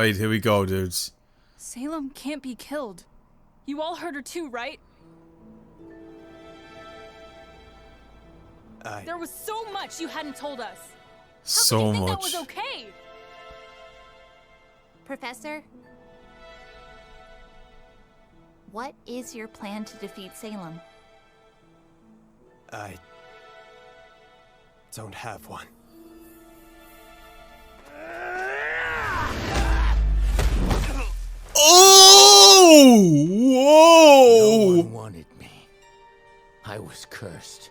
Right, here we go, dudes. Salem can't be killed. You all heard her too, right? There was so much you hadn't told us. So How could you think much. that was okay? Professor? What is your plan to defeat Salem? I don't have one. Oh! Whoa! No one wanted me. I was cursed.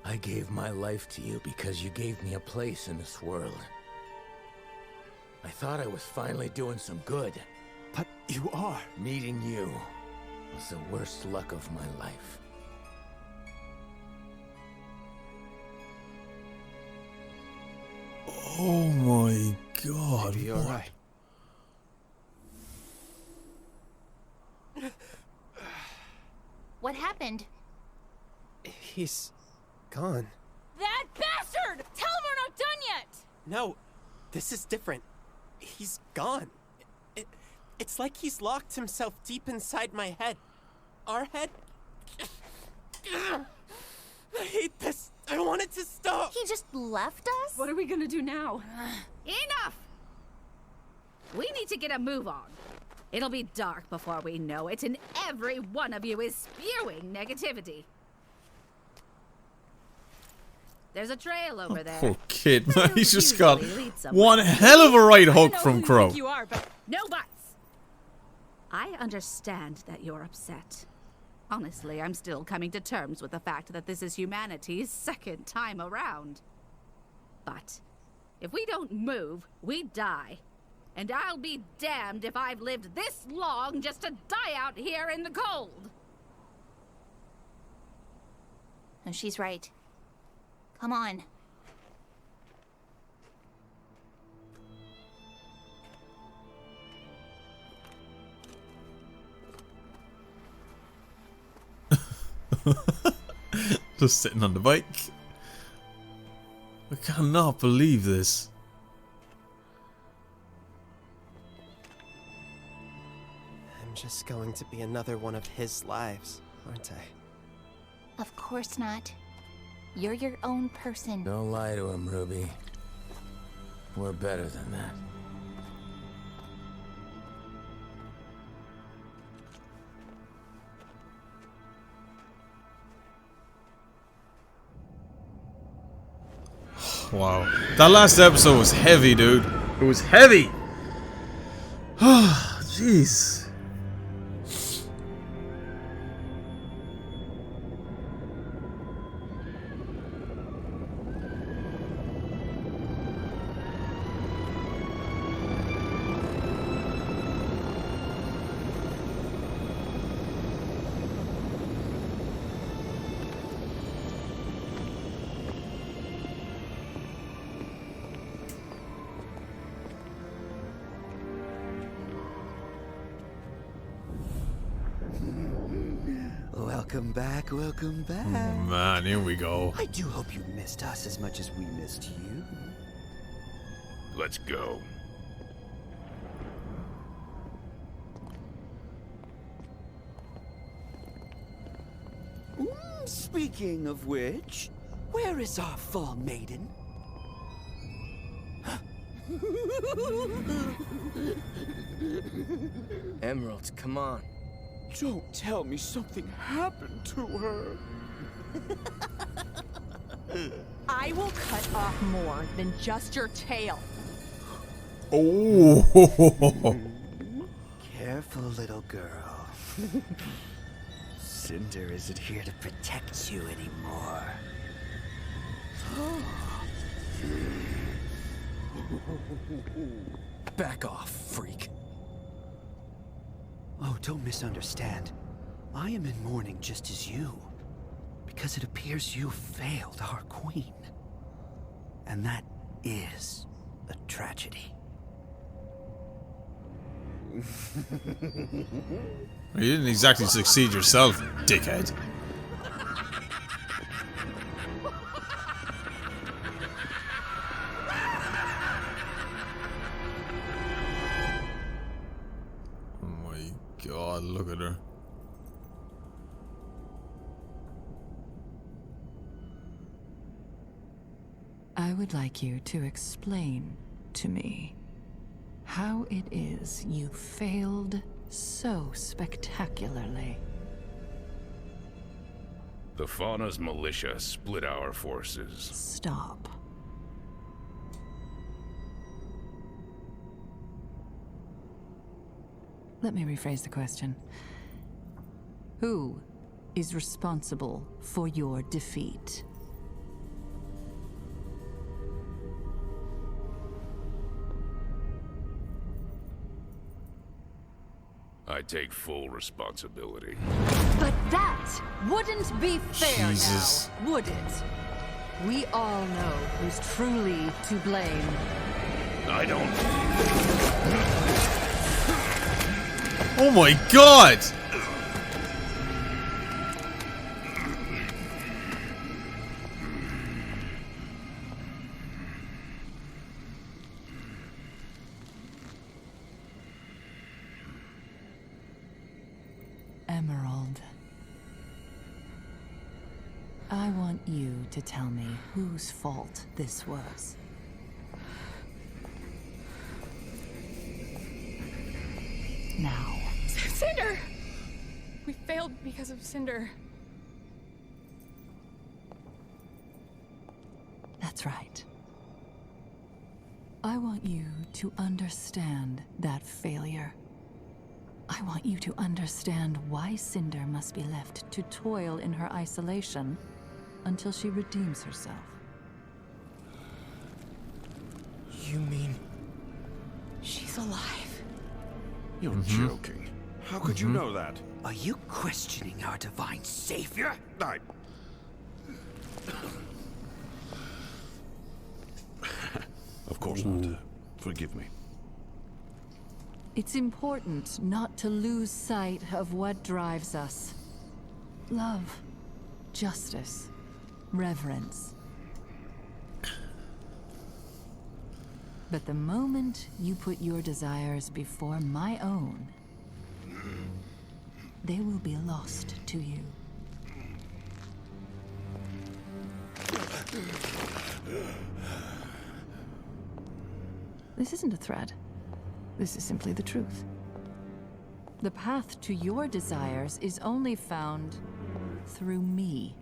I gave my life to you because you gave me a place in this world. I thought I was finally doing some good. But you are. Meeting you was the worst luck of my life. Oh my god. Maybe you're what? right. What happened? He's gone. That bastard! Tell him we're not done yet! No, this is different. He's gone. It's like he's locked himself deep inside my head. Our head? I hate this. I want it to stop. He just left us? What are we gonna do now? Enough! We need to get a move on. It'll be dark before we know it, and every one of you is spewing negativity. There's a trail over there. Poor kid, man. He's just Trails got usually lead somewhere. one hell of a right I hook know from who you Crow. think you are, but No buts. I understand that you're upset. Honestly, I'm still coming to terms with the fact that this is humanity's second time around. But if we don't move, we die. And I'll be damned if I've lived this long just to die out here in the cold. No, she's right. Come on. Just sitting on the bike. I cannot believe this. I'm just going to be another one of his lives, aren't I? Of course not. You're your own person. Don't lie to him, Ruby. We're better than that. Wow. That last episode was heavy, dude. It was heavy. Jeez. Welcome back, welcome back. Man, here we go. I do hope you missed us as much as we missed you. Let's go. Speaking of which, where is our fall maiden? Emerald, come on. Don't tell me something happened to her. I will cut off more than just your tail. Oh. Careful, little girl. Cinder isn't here to protect you anymore. Back off, freak. Oh, don't misunderstand. I am in mourning just as you. Because it appears you failed our queen. And that is a tragedy. You didn't exactly succeed yourself, dickhead. God, look at her. I would like you to explain to me how it is you failed so spectacularly. The Fauna's militia split our forces. Stop. Let me rephrase the question. Who is responsible for your defeat? I take full responsibility. But that wouldn't be fair Jesus. now, would it? We all know who's truly to blame. I don't... Oh my God! Emerald. I want you to tell me whose fault this was. Now. Cinder! We failed because of Cinder. That's right. I want you to understand that failure. I want you to understand why Cinder must be left to toil in her isolation until she redeems herself. You mean... She's alive. You're joking. How could you know that? Are you questioning our divine savior? Of course not. Forgive me. It's important not to lose sight of what drives us. Love, justice, reverence. But the moment you put your desires before my own, they will be lost to you. This isn't a threat. This is simply the truth. The path to your desires is only found through me.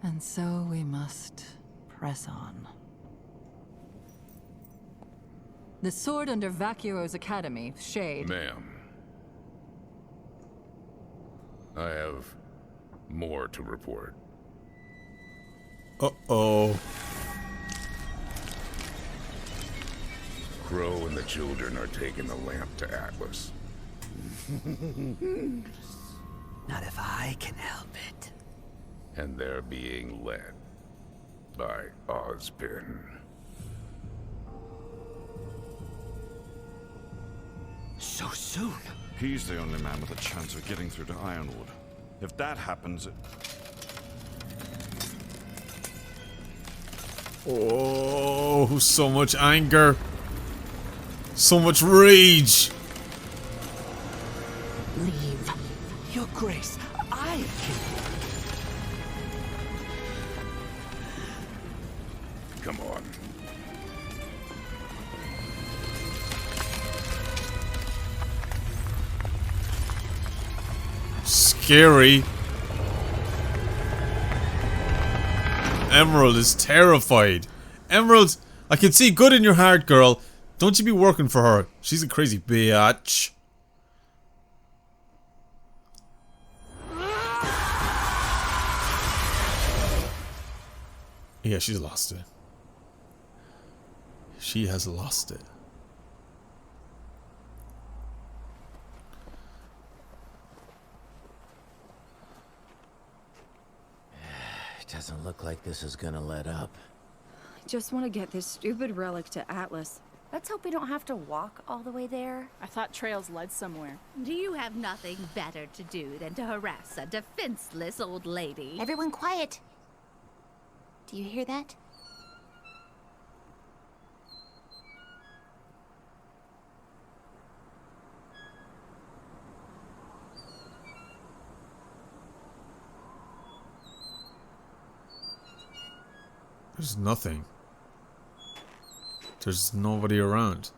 And so we must press on. The sword under Vacuo's academy, Shade. Ma'am. I have more to report. Uh-oh. Crow and the children are taking the lamp to Atlas. Not if I can help it. And they're being led by Ozpin. So soon? He's the only man with a chance of getting through to Ironwood. If that happens... Oh, so much anger. So much rage. Leave. Your Grace, I can... Come on. Scary. Emerald is terrified. Emerald, I can see good in your heart, girl. Don't you be working for her. She's a crazy bitch. Yeah, she's lost it. She has lost it. It doesn't look like this is gonna let up. I just want to get this stupid relic to Atlas. Let's hope we don't have to walk all the way there. I thought trails led somewhere. Do you have nothing better to do than to harass a defenseless old lady? Everyone quiet. Do you hear that? There's nothing. There's nobody around.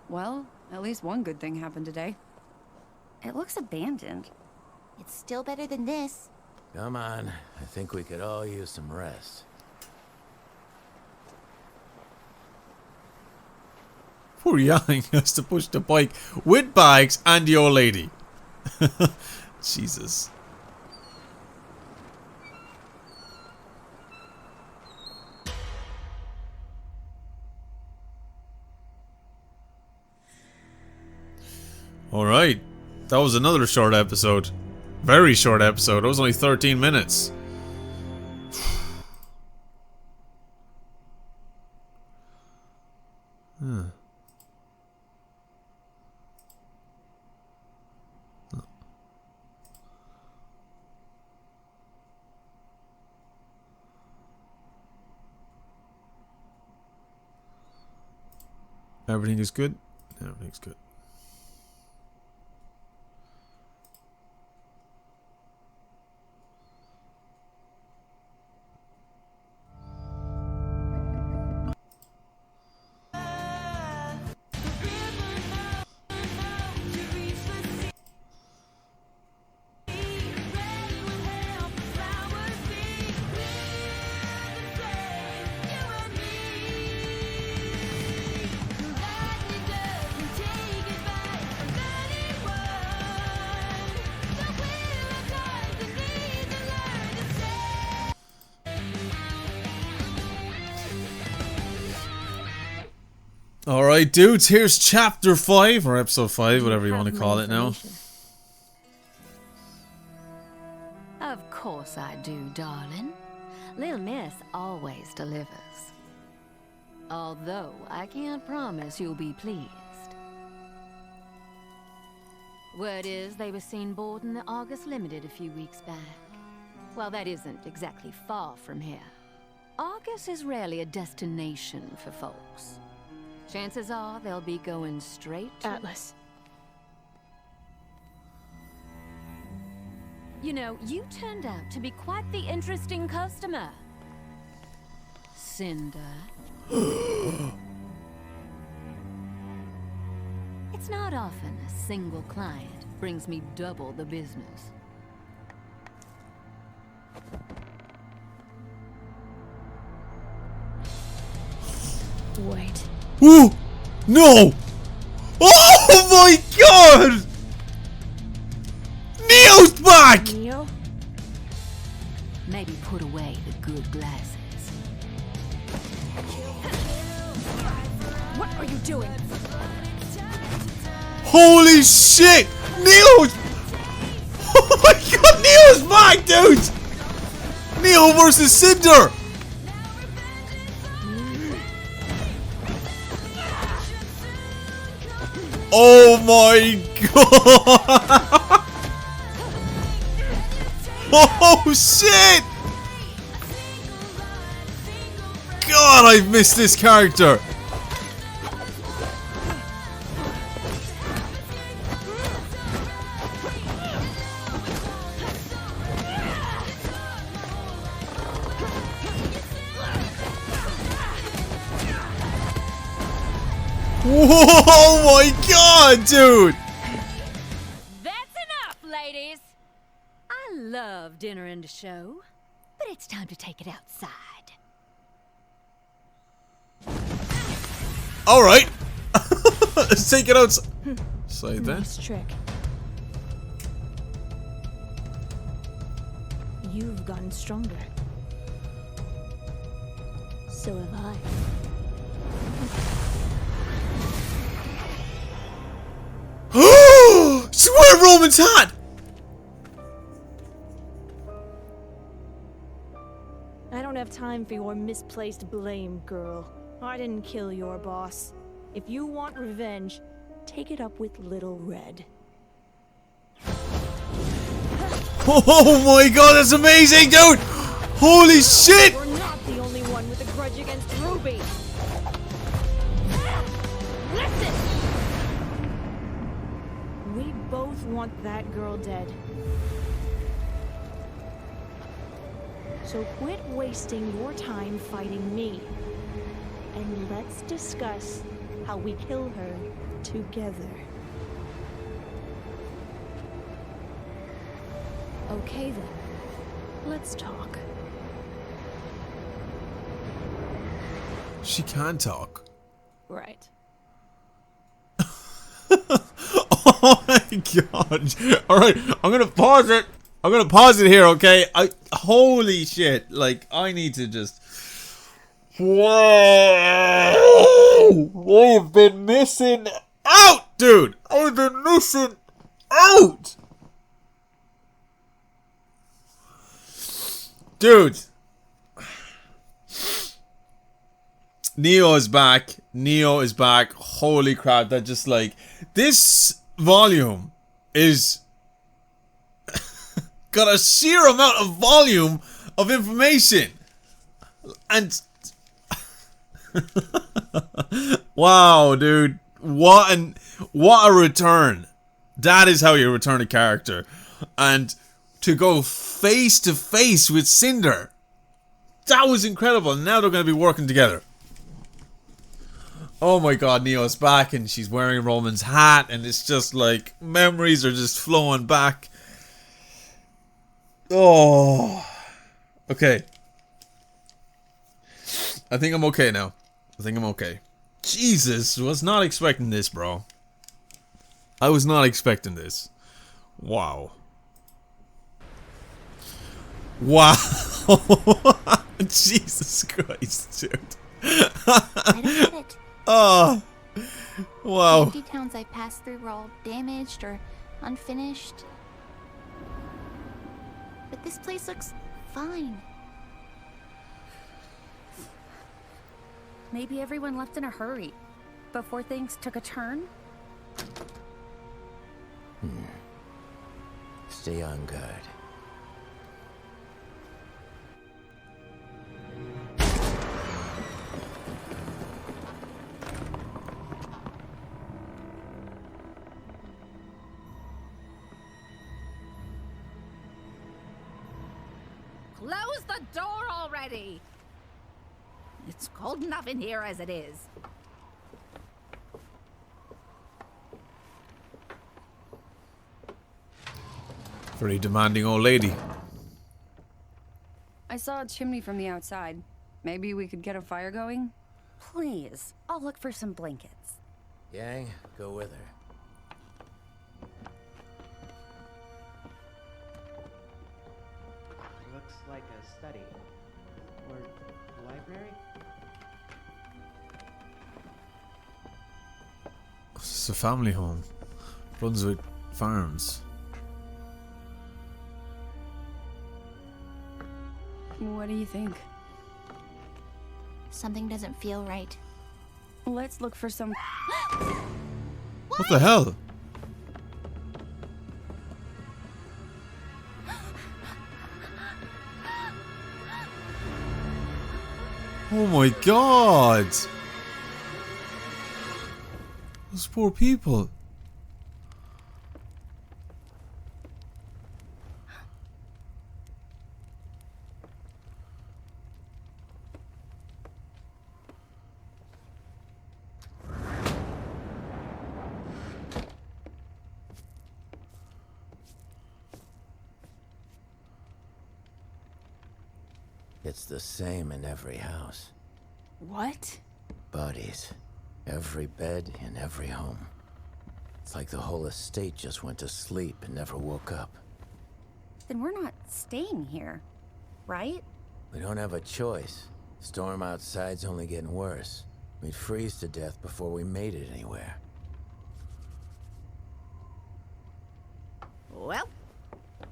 Well, at least one good thing happened today. It looks abandoned. It's still better than this. Come on, I think we could all use some rest. Poor Yang has to push the bike with bags and the old lady. Jesus. Alright, that was another short episode. Very short episode, it was only 13 minutes. Huh. Everything is good? Everything's good. Alright, dudes, here's chapter 5, or episode 5, whatever you want to call it now. Of course I do, darling. Lil Miss always delivers. Although I can't promise you'll be pleased. Word is they were seen boarding the August Limited a few weeks back. Well, that isn't exactly far from here. August is rarely a destination for folks. Chances are they'll be going straight to Atlas. You know, you turned out to be quite the interesting customer. Cinder. It's not often a single client brings me double the business. Wait. Ooh! No! Oh my god! Neo's back! Neo? Maybe put away the good glasses. What are you doing? Holy shit! Neo's... Oh my god, Neo's back, dude! Neo versus Cinder! Oh my god! Oh shit! God, I've missed this character. Oh my god, dude! That's enough, ladies! I love dinner and a show, but it's time to take it outside. Alright. Let's take it outside. Then. Nice trick. You've gotten stronger. So have I. She wearing Roman's hat! I don't have time for your misplaced blame, girl. I didn't kill your boss. If you want revenge, take it up with Little Red. Oh my god, that's amazing, dude! Holy shit! We're not the only one with a grudge against RWBY. Listen! We both want that girl dead. So quit wasting your time fighting me. And let's discuss how we kill her together. Okay then. Let's talk. She can talk. Right. Oh my god. Alright, I'm gonna pause it. I'm gonna pause it here, okay? Holy shit. Like, I need to just... Whoa! I've been missing out, dude! I've been missing out! Dude! Neo is back. Neo is back. Holy crap, that just like... This volume is... got a sheer amount of volume of information. And... wow, dude. What a return. That is how you return a character. And to go face to face with Cinder. That was incredible. Now they're going to be working together. Oh my god, Neo's back and she's wearing Roman's hat and it's just like memories are just flowing back. Oh. Okay. I think I'm okay now. I think I'm okay. Jesus, was not expecting this, bro. I was not expecting this. Wow. Wow. Jesus Christ, dude. I don't get it. Oh. Wow. The empty towns I passed through were all damaged or unfinished. But this place looks fine. Maybe everyone left in a hurry before things took a turn? Stay on guard. Close the door already! It's cold enough in here as it is. Very demanding old lady. I saw a chimney from the outside. Maybe we could get a fire going? Please, I'll look for some blankets. Yang, go with her. Looks like a study. Or library? It's a family home. Brunswick Farms. What do you think? Something doesn't feel right. Let's look for some... What the hell? Oh my god! Those poor people. It's the same in every house. What? Bodies. Every bed in every home. It's like the whole estate just went to sleep and never woke up. Then we're not staying here, right? We don't have a choice. Storm outside's only getting worse. We'd freeze to death before we made it anywhere. Well,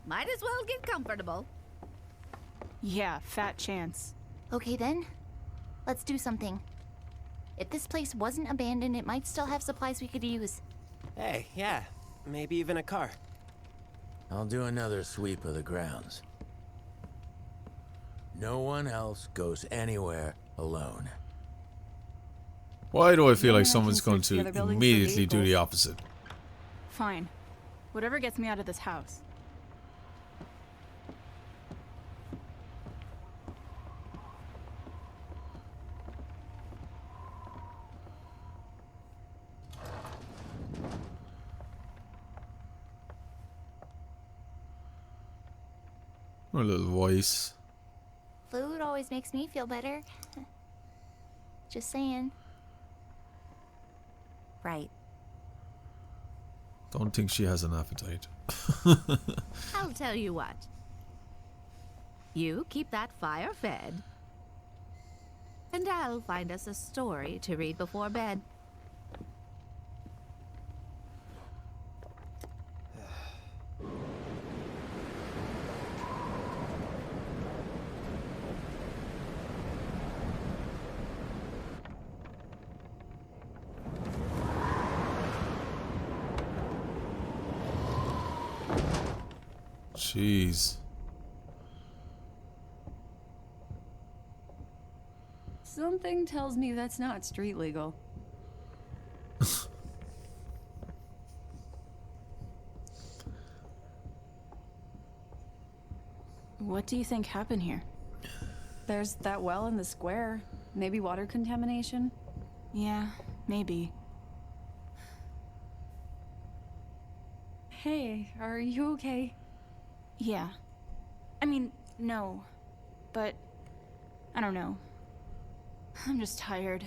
might as well get comfortable. Yeah, fat chance. Okay then, let's do something. If this place wasn't abandoned, it might still have supplies we could use. Hey, yeah. Maybe even a car. I'll do another sweep of the grounds. No one else goes anywhere alone. Why do I feel like Yeah, I someone's can going search the other to buildings for immediately do the vehicles. opposite? Fine. Whatever gets me out of this house. Or a little voice. Food always makes me feel better. Just saying. Right. Don't think she has an appetite. I'll tell you what. You keep that fire fed. And I'll find us a story to read before bed. Jeez. Something tells me that's not street legal. What do you think happened here? There's that well in the square. Maybe water contamination? Yeah, maybe. Hey, are you okay? Yeah. I mean, no. But, I don't know. I'm just tired.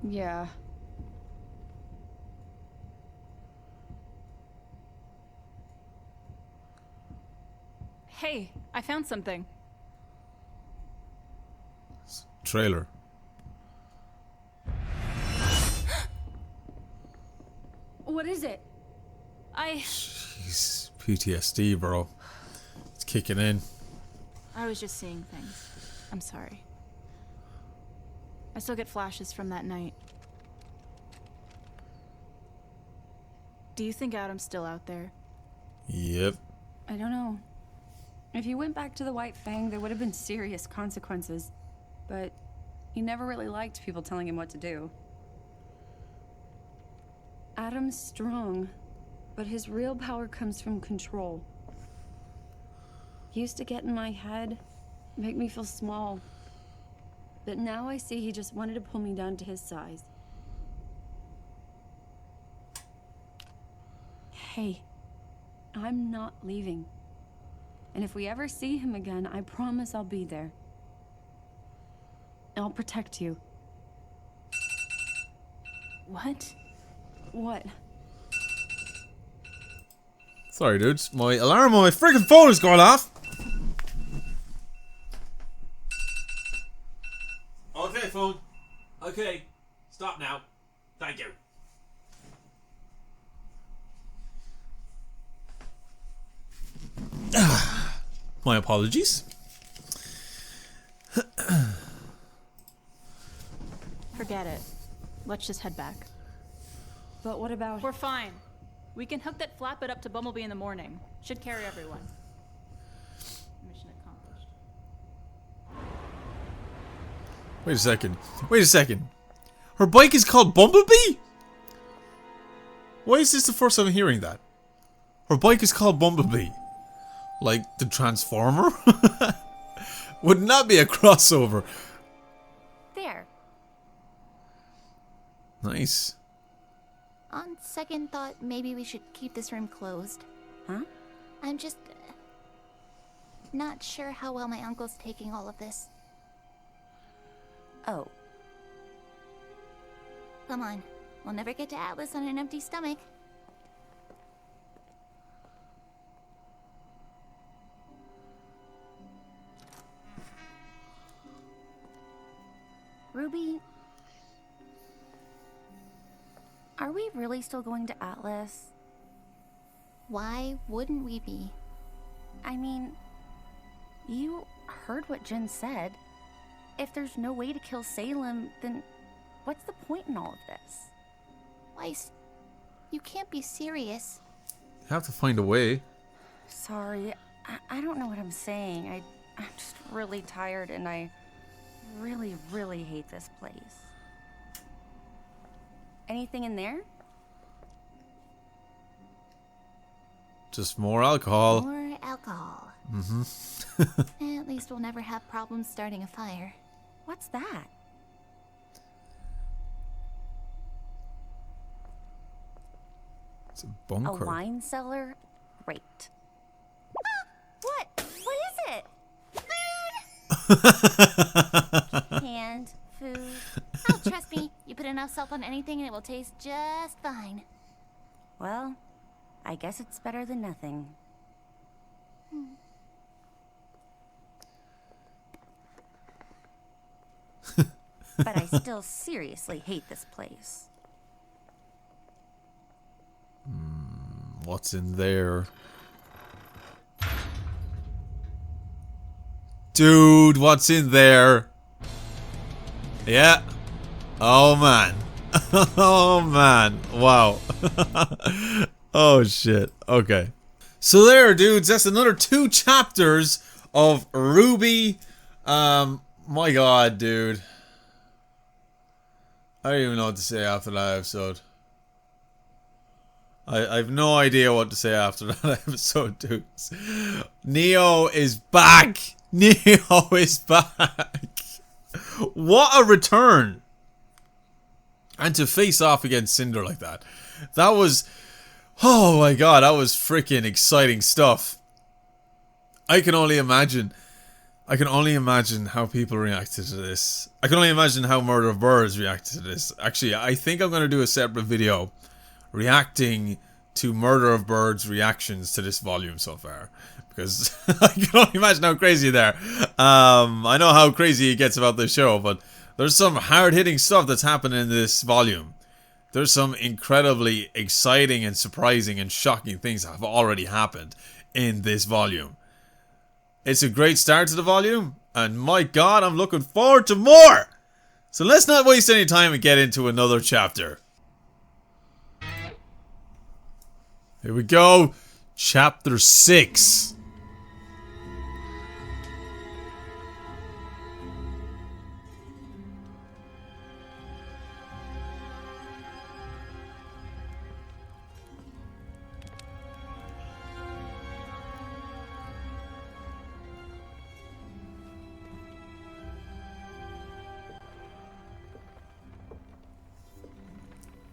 Yeah. Hey, I found something. Trailer. What is it? Jeez. PTSD, bro. It's kicking in. I was just seeing things. I'm sorry. I still get flashes from that night. Do you think Adam's still out there? Yep. I don't know. If he went back to the White Fang, there would have been serious consequences. But he never really liked people telling him what to do. Adam's strong, but his real power comes from control. He used to get in my head, make me feel small. But now I see he just wanted to pull me down to his size. Hey, I'm not leaving. And if we ever see him again, I promise I'll be there. I'll protect you. What? What? Sorry, dudes. My alarm on my freaking phone is going off. Okay, phone. Okay. Stop now. Thank you. My apologies. Forget it. Let's just head back. But what about... We're fine. We can hook that flatbed up to Bumblebee in the morning. Should carry everyone. Mission accomplished. Wait a second. Wait a second. Her bike is called Bumblebee? Why is this the first time I'm hearing that? Her bike is called Bumblebee. Like the Transformer? Wouldn't that be a crossover? There. Nice. On second thought, maybe we should keep this room closed. Huh? I'm just... not sure how well my uncle's taking all of this. Oh. Come on. We'll never get to Atlas on an empty stomach. Ruby... Are we really still going to Atlas? Why wouldn't we be? I mean, you heard what Jen said. If there's no way to kill Salem, then What's the point in all of this? Weiss, you can't be serious. You have to find a way. Sorry, I don't know what I'm saying. I'm just really tired and I really, really hate this place. Anything in there? Just more alcohol. More alcohol. Mm-hmm. At least we'll never have problems starting a fire. What's that? It's a bunker. A wine cellar? Great. Ah, what? What is it? Canned food. Oh, trust me, you put enough salt on anything and it will taste just fine. Well, I guess it's better than nothing. But I still seriously hate this place. What's in there? Dude, what's in there? Yeah. Oh man. Oh man. Wow. Oh shit. Okay. So there, dudes, that's another 2 chapters of RWBY. My god, dude. I don't even know what to say after that episode. I have no idea what to say after that episode, dudes. Neo is back! Neo is back! What a return! And to face off against Cinder like that. That was... Oh my god, that was freaking exciting stuff. I can only imagine how people reacted to this. I can only imagine how Murder of Birds reacted to this. Actually, I think I'm going to do a separate video reacting to Murder of Birds reactions to this volume so far. Because I can only imagine how crazy they're. I know how crazy it gets about this show, but there's some hard-hitting stuff that's happening in this volume. There's some incredibly exciting and surprising and shocking things that have already happened in this volume. It's a great start to the volume, and my god, I'm looking forward to more! So let's not waste any time and get into another chapter. Here we go. Chapter 6.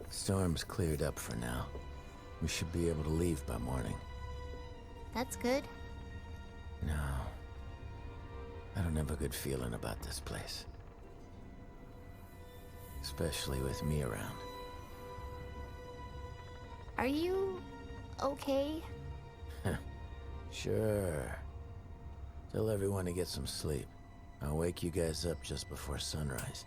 Storm's cleared up for now. We should be able to leave by morning. That's good. No. I don't have a good feeling about this place. Especially with me around. Are you okay? Sure. Tell everyone to get some sleep. I'll wake you guys up just before sunrise.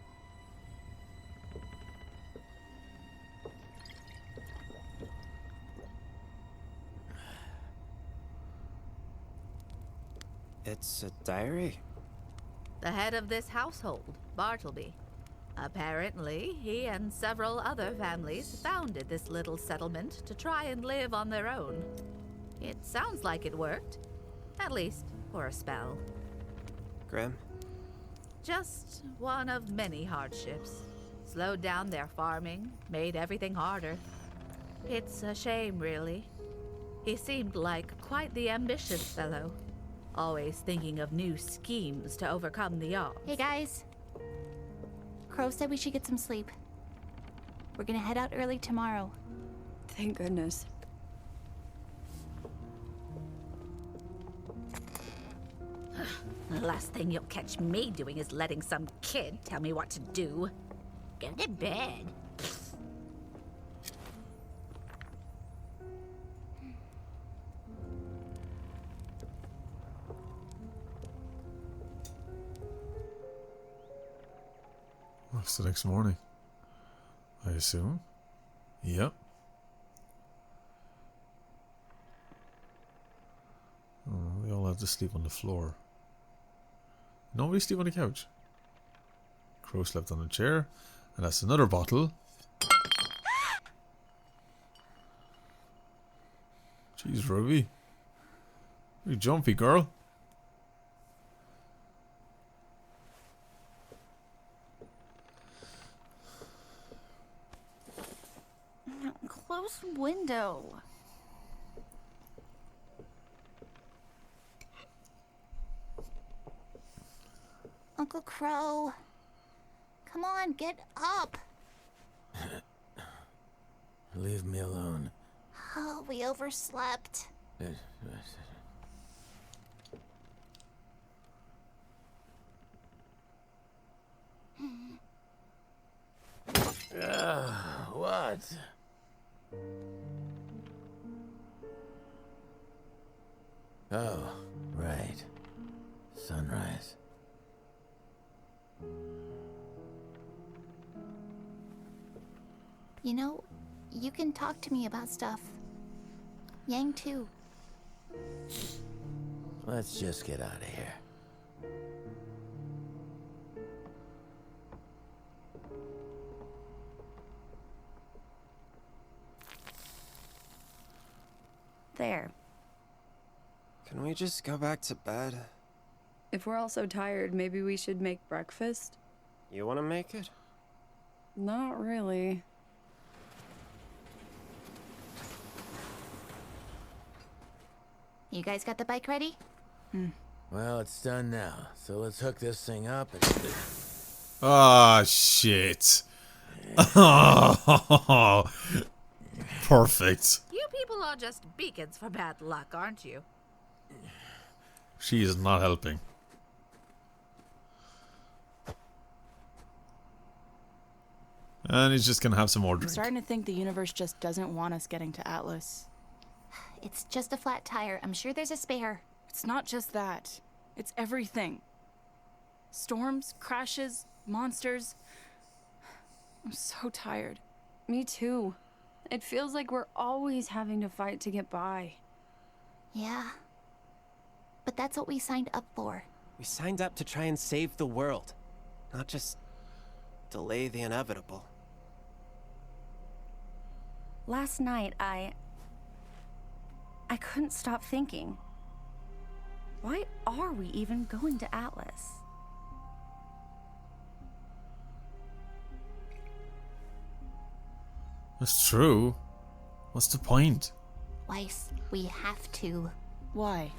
It's a diary? The head of this household, Bartleby. Apparently, he and several other families founded this little settlement to try and live on their own. It sounds like it worked. At least, for a spell. Grim? Just one of many hardships. Slowed down their farming, made everything harder. It's a shame, really. He seemed like quite the ambitious fellow. Always thinking of new schemes to overcome the odds. Hey guys. Crow said we should get some sleep. We're gonna head out early tomorrow. Thank goodness. The last thing you'll catch me doing is letting some kid tell me what to do. Go to bed. It's the next morning, I assume. Yep. Oh, they all have to sleep on the floor. Nobody sleep on the couch. Crow slept on a chair, And that's another bottle. Jeez, Ruby. You jumpy girl. Close window. Uncle Crow. Come on, get up. Leave me alone. Oh, we overslept. What? Oh, right. Sunrise. You know, you can talk to me about stuff. Yang too. Let's just get out of here. There. Can we just go back to bed? If we're all so tired, maybe we should make breakfast? You want to make it? Not really. You guys got the bike ready? Well, it's done now, so let's hook this thing up and... Ah, shit. Perfect. You people are just beacons for bad luck, aren't you? She is not helping. And he's just gonna have some more I'm drink. starting to think the universe just doesn't want us getting to Atlas. It's just a flat tire. I'm sure there's a spare. It's not just that. It's everything. Storms, crashes, monsters. I'm so tired. Me too. It feels like we're always having to fight to get by. Yeah. But that's what we signed up for. We signed up to try and save the world, not just delay the inevitable. Last night, I couldn't stop thinking. Why are we even going to Atlas? That's true. What's the point? Weiss, we have to. Why?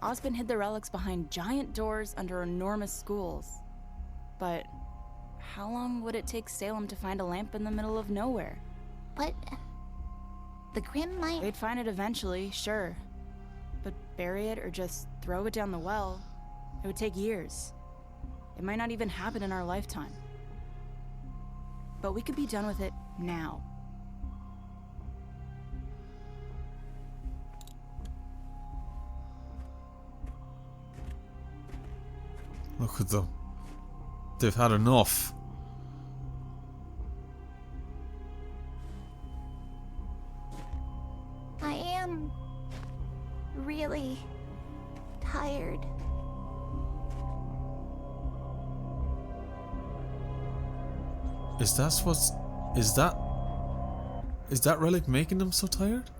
Osmond hid the relics behind giant doors under enormous schools. But how long would it take Salem to find a lamp in the middle of nowhere? But the Grimm might... They'd find it eventually, sure. But bury it or just throw it down the well, it would take years. It might not even happen in our lifetime. But we could be done with it now. Look at them. They've had enough. I am really tired. Is that relic making them so tired?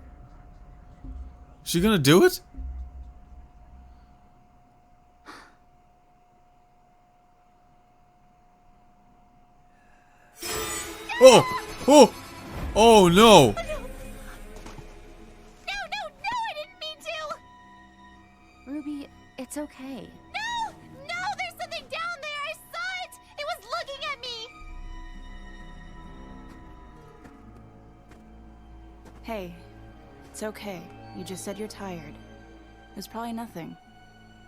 Is she gonna do it? Oh! Oh! Oh no! No, I didn't mean to! Ruby, it's okay. No! No, there's something down there! I saw it! It was looking at me! Hey, it's okay. You just said you're tired. It was probably nothing.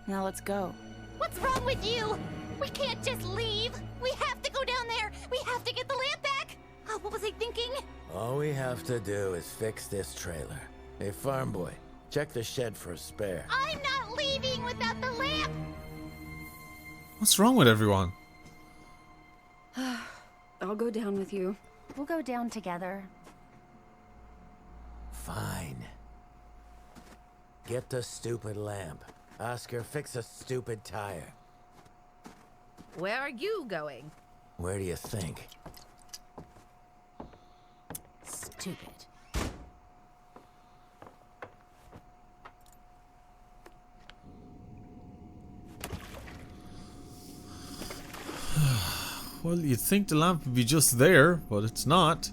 Now let's go. What's wrong with you? We can't just leave! We have to go down there! We have to get the lamp back! Oh, what was I thinking? All we have to do is fix this trailer. Hey, farm boy, check the shed for a spare. I'm not leaving without the lamp! What's wrong with everyone? I'll go down with you. We'll go down together. Fine. Get the stupid lamp. Oscar, fix a stupid tire. Where are you going? Where do you think? Stupid. Well, you'd think the lamp would be just there, but it's not.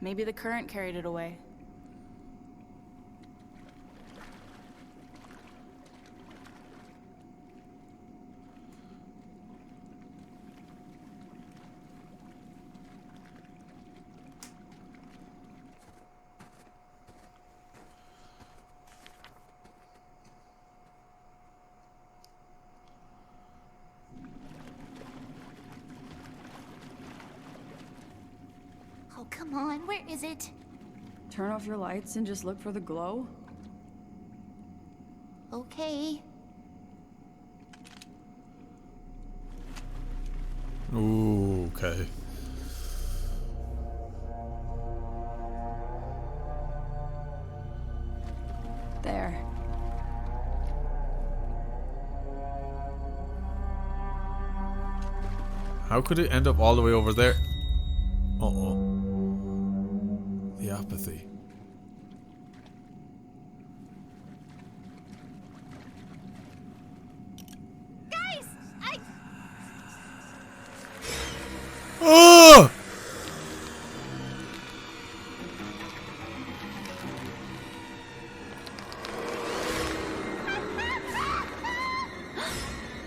Maybe the current carried it away. Oh, come on, where is it? Turn off your lights and just look for the glow? Okay. Ooh, okay. There. How could it end up all the way over there? Uh-oh. The apathy. Guys, Oh!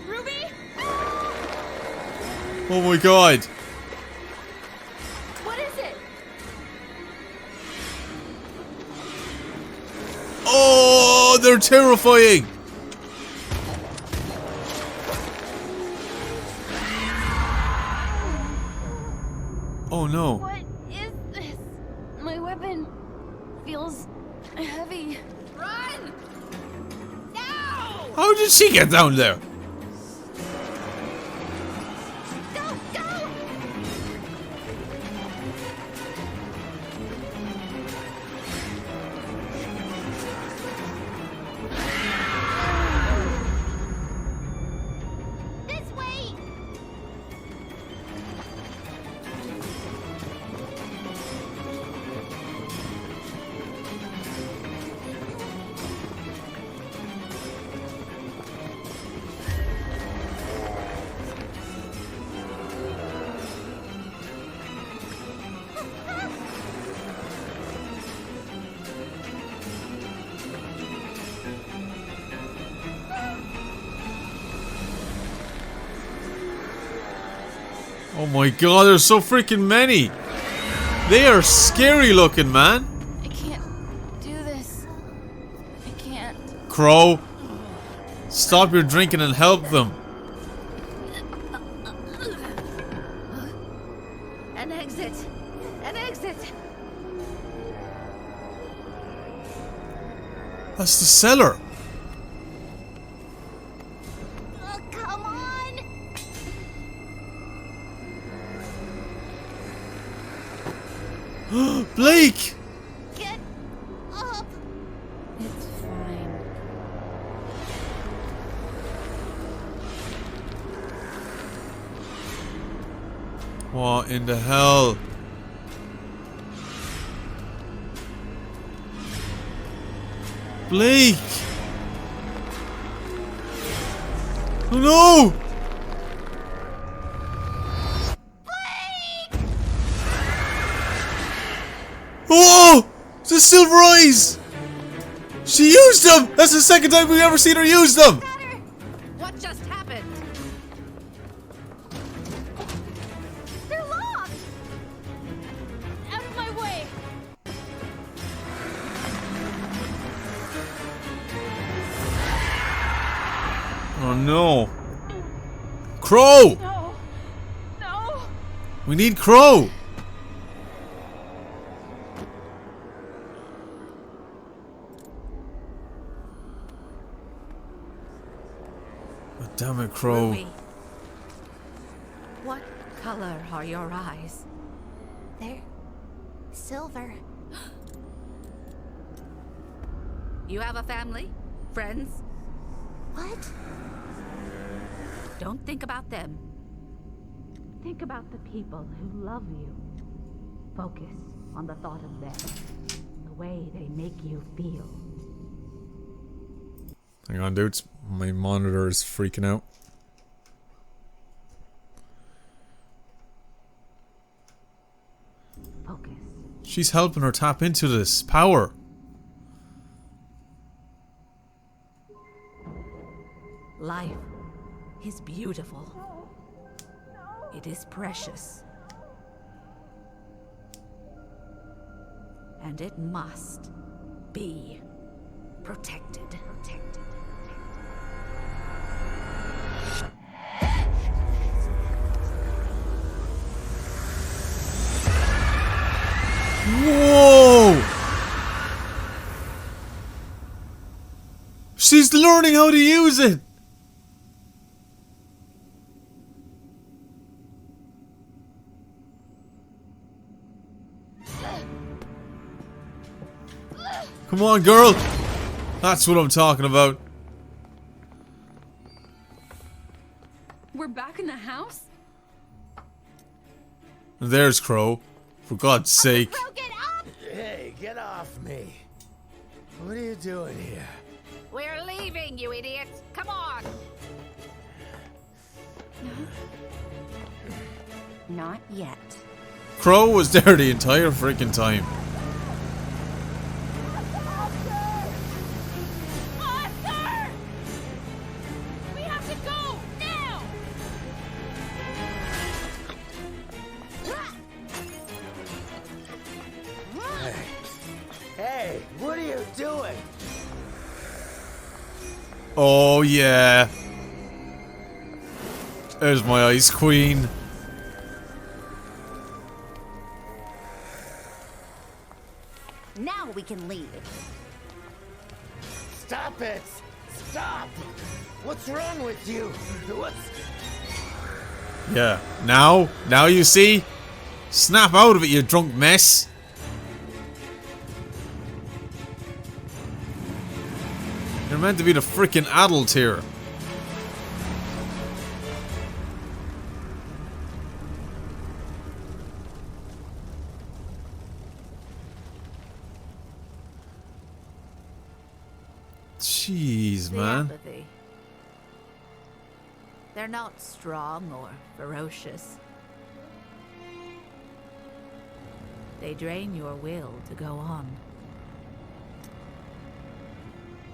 Ruby? Oh my god. What is it? Oh, they're terrifying. Oh no. What is this? My weapon feels heavy. Run! How did she get down there? this way! Oh my god, there's so freaking many. They are scary looking, man. I can't do this. I can't. Crow, stop your drinking and help them. An exit! An exit! That's the cellar. Oh, come on! Blake! Get up! It's fine. What in the hell? Blake! Oh no! Oh! The silver eyes! She used them! That's the second time we've ever seen her use them! What just happened? They're locked! Out of my way! Oh no. Crow! No! No! We need Crow! Oh, damn it, Crow. Ruby, what color are your eyes? They're silver. You have a family? Friends? What? Don't think about them. Think about the people who love you. Focus on the thought of them, the way they make you feel. Hang on, dudes. My monitor is freaking out. Focus. She's helping her tap into this power. Life is beautiful. It is precious. And it must be protected. Whoa! She's learning how to use it! Come on, girl! That's what I'm talking about. We're back in the house? There's Crow. For God's sake. Hey, get off me. What are you doing here? We're leaving, you idiots. Come on. Not yet. Crow was there the entire freaking time. Osler! We have to go now! Hey, what are you doing? Oh yeah. There's my ice queen. Now we can leave. Stop it! Stop! What's wrong with you? What's... Yeah. Now you see? Snap out of it, you drunk mess. You're meant to be the freaking adult here. Jeez, man. Apathy. They're not strong or ferocious. They drain your will to go on.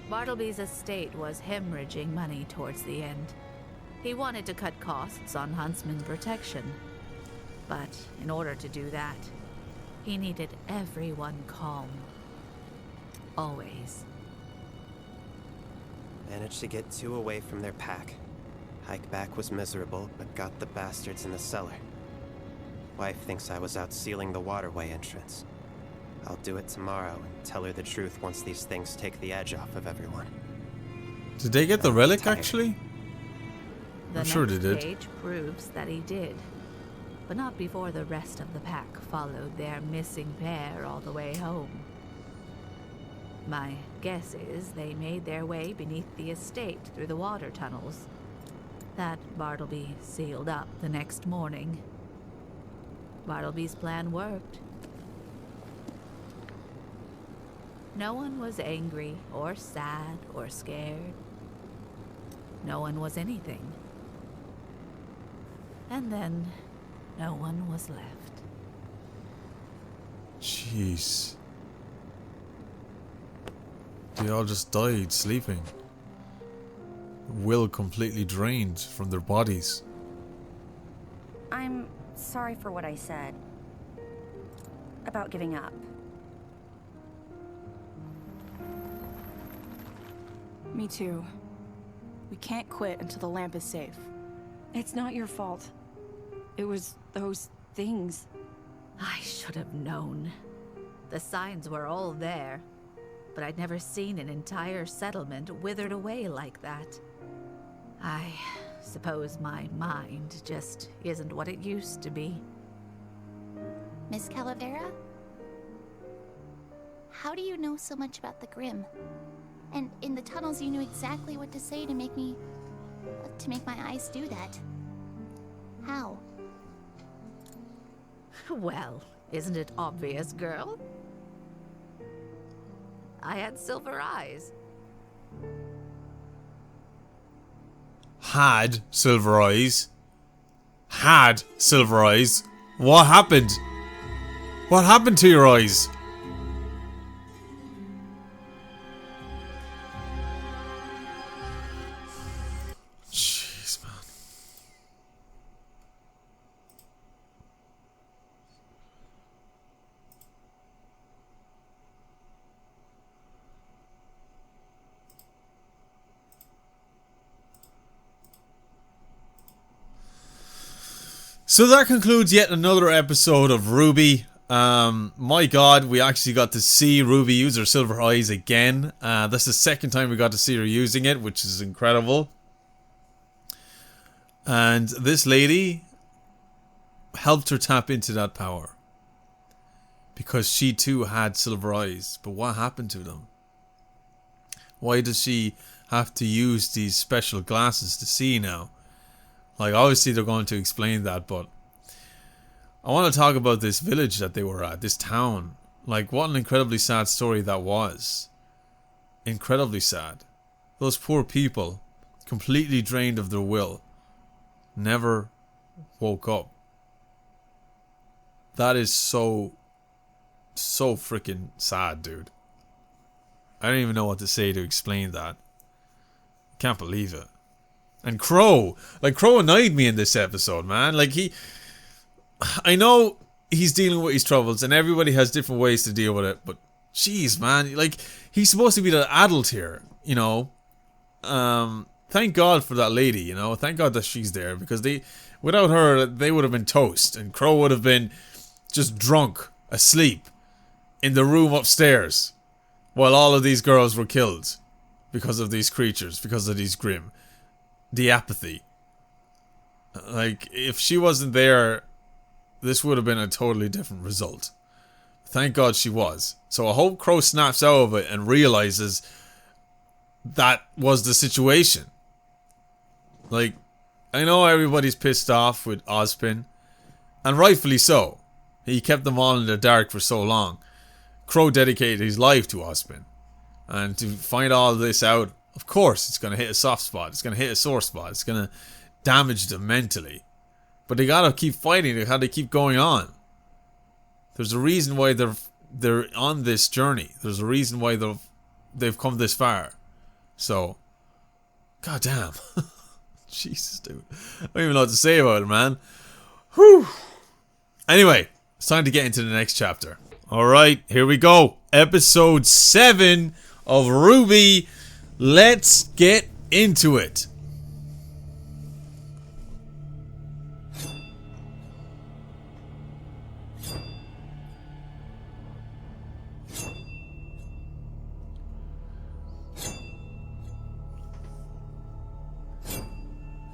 Bartleby's estate was hemorrhaging money towards the end. He wanted to cut costs on Huntsman protection. But in order to do that, he needed everyone calm. Always. Managed to get 2 away from their pack. Hike back was miserable, but got the bastards in the cellar. Wife thinks I was out sealing the waterway entrance. I'll do it tomorrow and tell her the truth once these things take the edge off of everyone. Did they get the relic, actually? I'm sure they did. The next page proves that he did. But not before the rest of the pack followed their missing pair all the way home. My guess is they made their way beneath the estate through the water tunnels. That Bartleby sealed up the next morning. Bartleby's plan worked. No one was angry or sad or scared. No one was anything. And then no one was left. Jeez. They all just died sleeping. Will completely drained from their bodies. I'm sorry for what I said. About giving up. Me too. We can't quit until the lamp is safe. It's not your fault. It was those things. I should have known. The signs were all there, but I'd never seen an entire settlement withered away like that. I suppose my mind just isn't what it used to be. Miss Calavera? How do you know so much about the Grimm? And in the tunnels you knew exactly what to say to make me to make my eyes do that. How? Well, isn't it obvious, girl? I had silver eyes. Had silver eyes. Had silver eyes. What happened? What happened to your eyes? Jeez, man. So that concludes yet another episode of RWBY. My god, we actually got to see Ruby use her silver eyes again. This is the second time we got to see her using it, which is incredible. And this lady helped her tap into that power. Because she too had silver eyes. But what happened to them? Why does she have to use these special glasses to see now? Like, obviously they're going to explain that, but I want to talk about this village that they were at, this town. Like, what an incredibly sad story that was. Incredibly sad. Those poor people, completely drained of their will, never woke up. That is so freaking sad, dude. I don't even know what to say to explain that. Can't believe it. And Crow. Like, Crow annoyed me in this episode, man. Like, I know he's dealing with his troubles and everybody has different ways to deal with it, but jeez, man. Like, he's supposed to be the adult here, you know. Thank God for that lady, you know. Thank God that she's there, because without her, they would have been toast. And Crow would have been just drunk, asleep, in the room upstairs, while all of these girls were killed because of these creatures, because of these Grimm. The apathy. Like, if she wasn't there, this would have been a totally different result. Thank God she was. So I hope Crow snaps out of it and realizes that was the situation. Like, I know everybody's pissed off with Ozpin, and rightfully so. He kept them all in the dark for so long. Crow dedicated his life to Ozpin. And to find all this out, of course, it's going to hit a soft spot. It's going to hit a sore spot. It's going to damage them mentally. But they got to keep fighting. They got to keep going on. There's a reason why they're on this journey. There's a reason why they've come this far. So, goddamn. Jesus, dude. I don't even know what to say about it, man. Whew. Anyway, it's time to get into the next chapter. Alright, here we go. Episode 7 of RWBY. Let's get into it.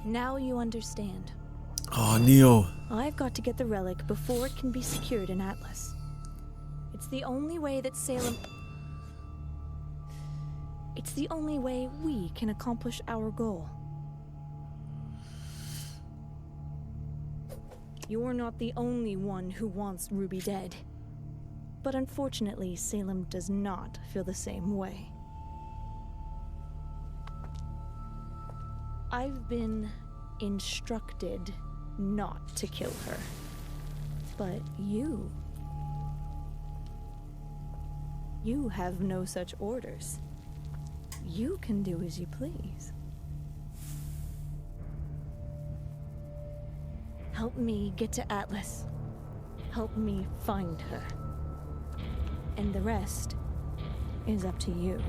Now you understand. Oh, Neo. I've got to get the relic before it can be secured in Atlas. It's the only way that Salem... It's the only way we can accomplish our goal. You're not the only one who wants Ruby dead. But unfortunately, Salem does not feel the same way. I've been instructed not to kill her. But you have no such orders. You can do as you please. Help me get to Atlas. Help me find her. And the rest is up to you.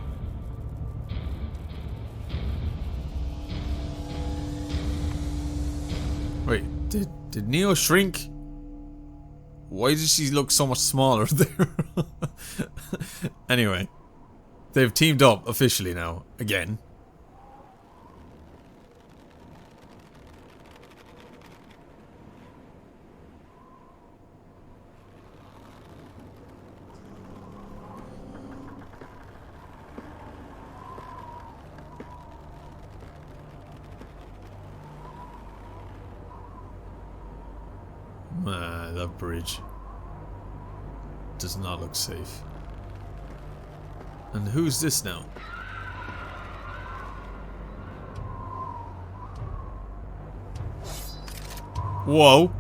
Wait, did Neo shrink? Why does she look so much smaller there? Anyway, they've teamed up officially now, again. that bridge does not look safe. And who's this now? Whoa.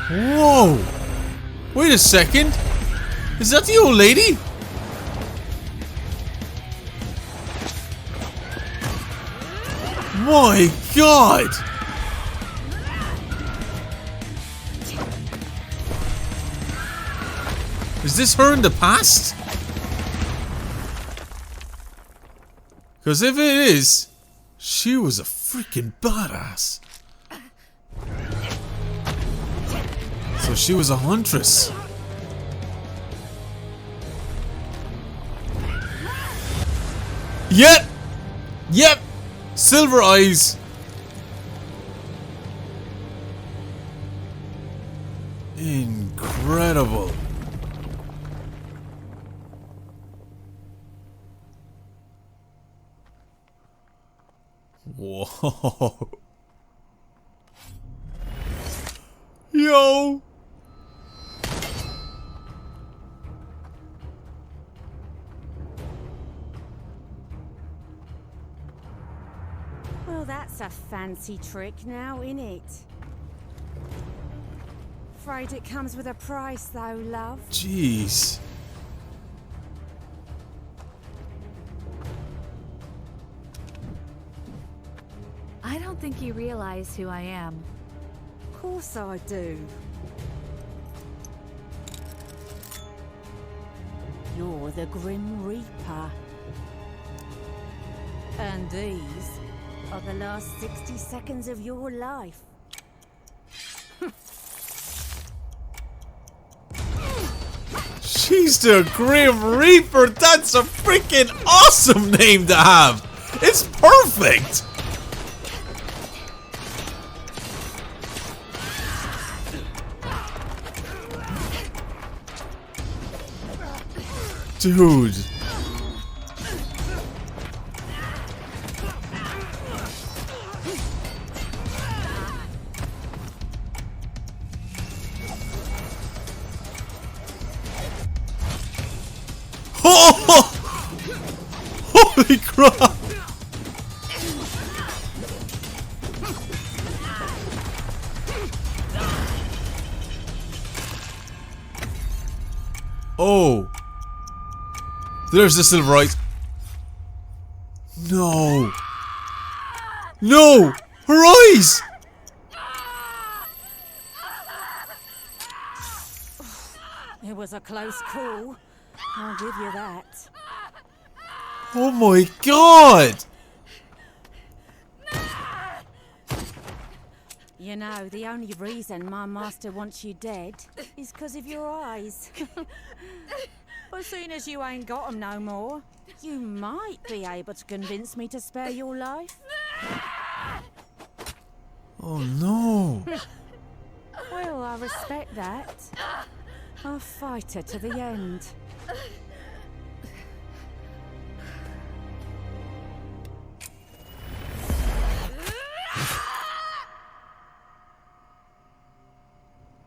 Whoa! Wait a second! Is that the old lady? My God! Is this her in the past? Because if it is, she was a freaking badass. So she was a huntress. Yep! Yep! Silver eyes. Incredible. Whoa. Yo. Well, that's a fancy trick now, innit? Afraid it comes with a price, though, love. Jeez. I don't think you realize who I am. Of course I do. You're the Grim Reaper. And these are the last 60 seconds of your life. She's the Grim Reaper. That's a freaking awesome name to have. It's perfect. Dude. Oh! Holy crap! Oh! There's the silver eyes. No! No! Her eyes! It was a close call. I'll give you that. Oh my God! You know, the only reason my master wants you dead is because of your eyes. As soon as you ain't got them no more, you might be able to convince me to spare your life. Oh no! Well, I respect that. I'll fight her to the end.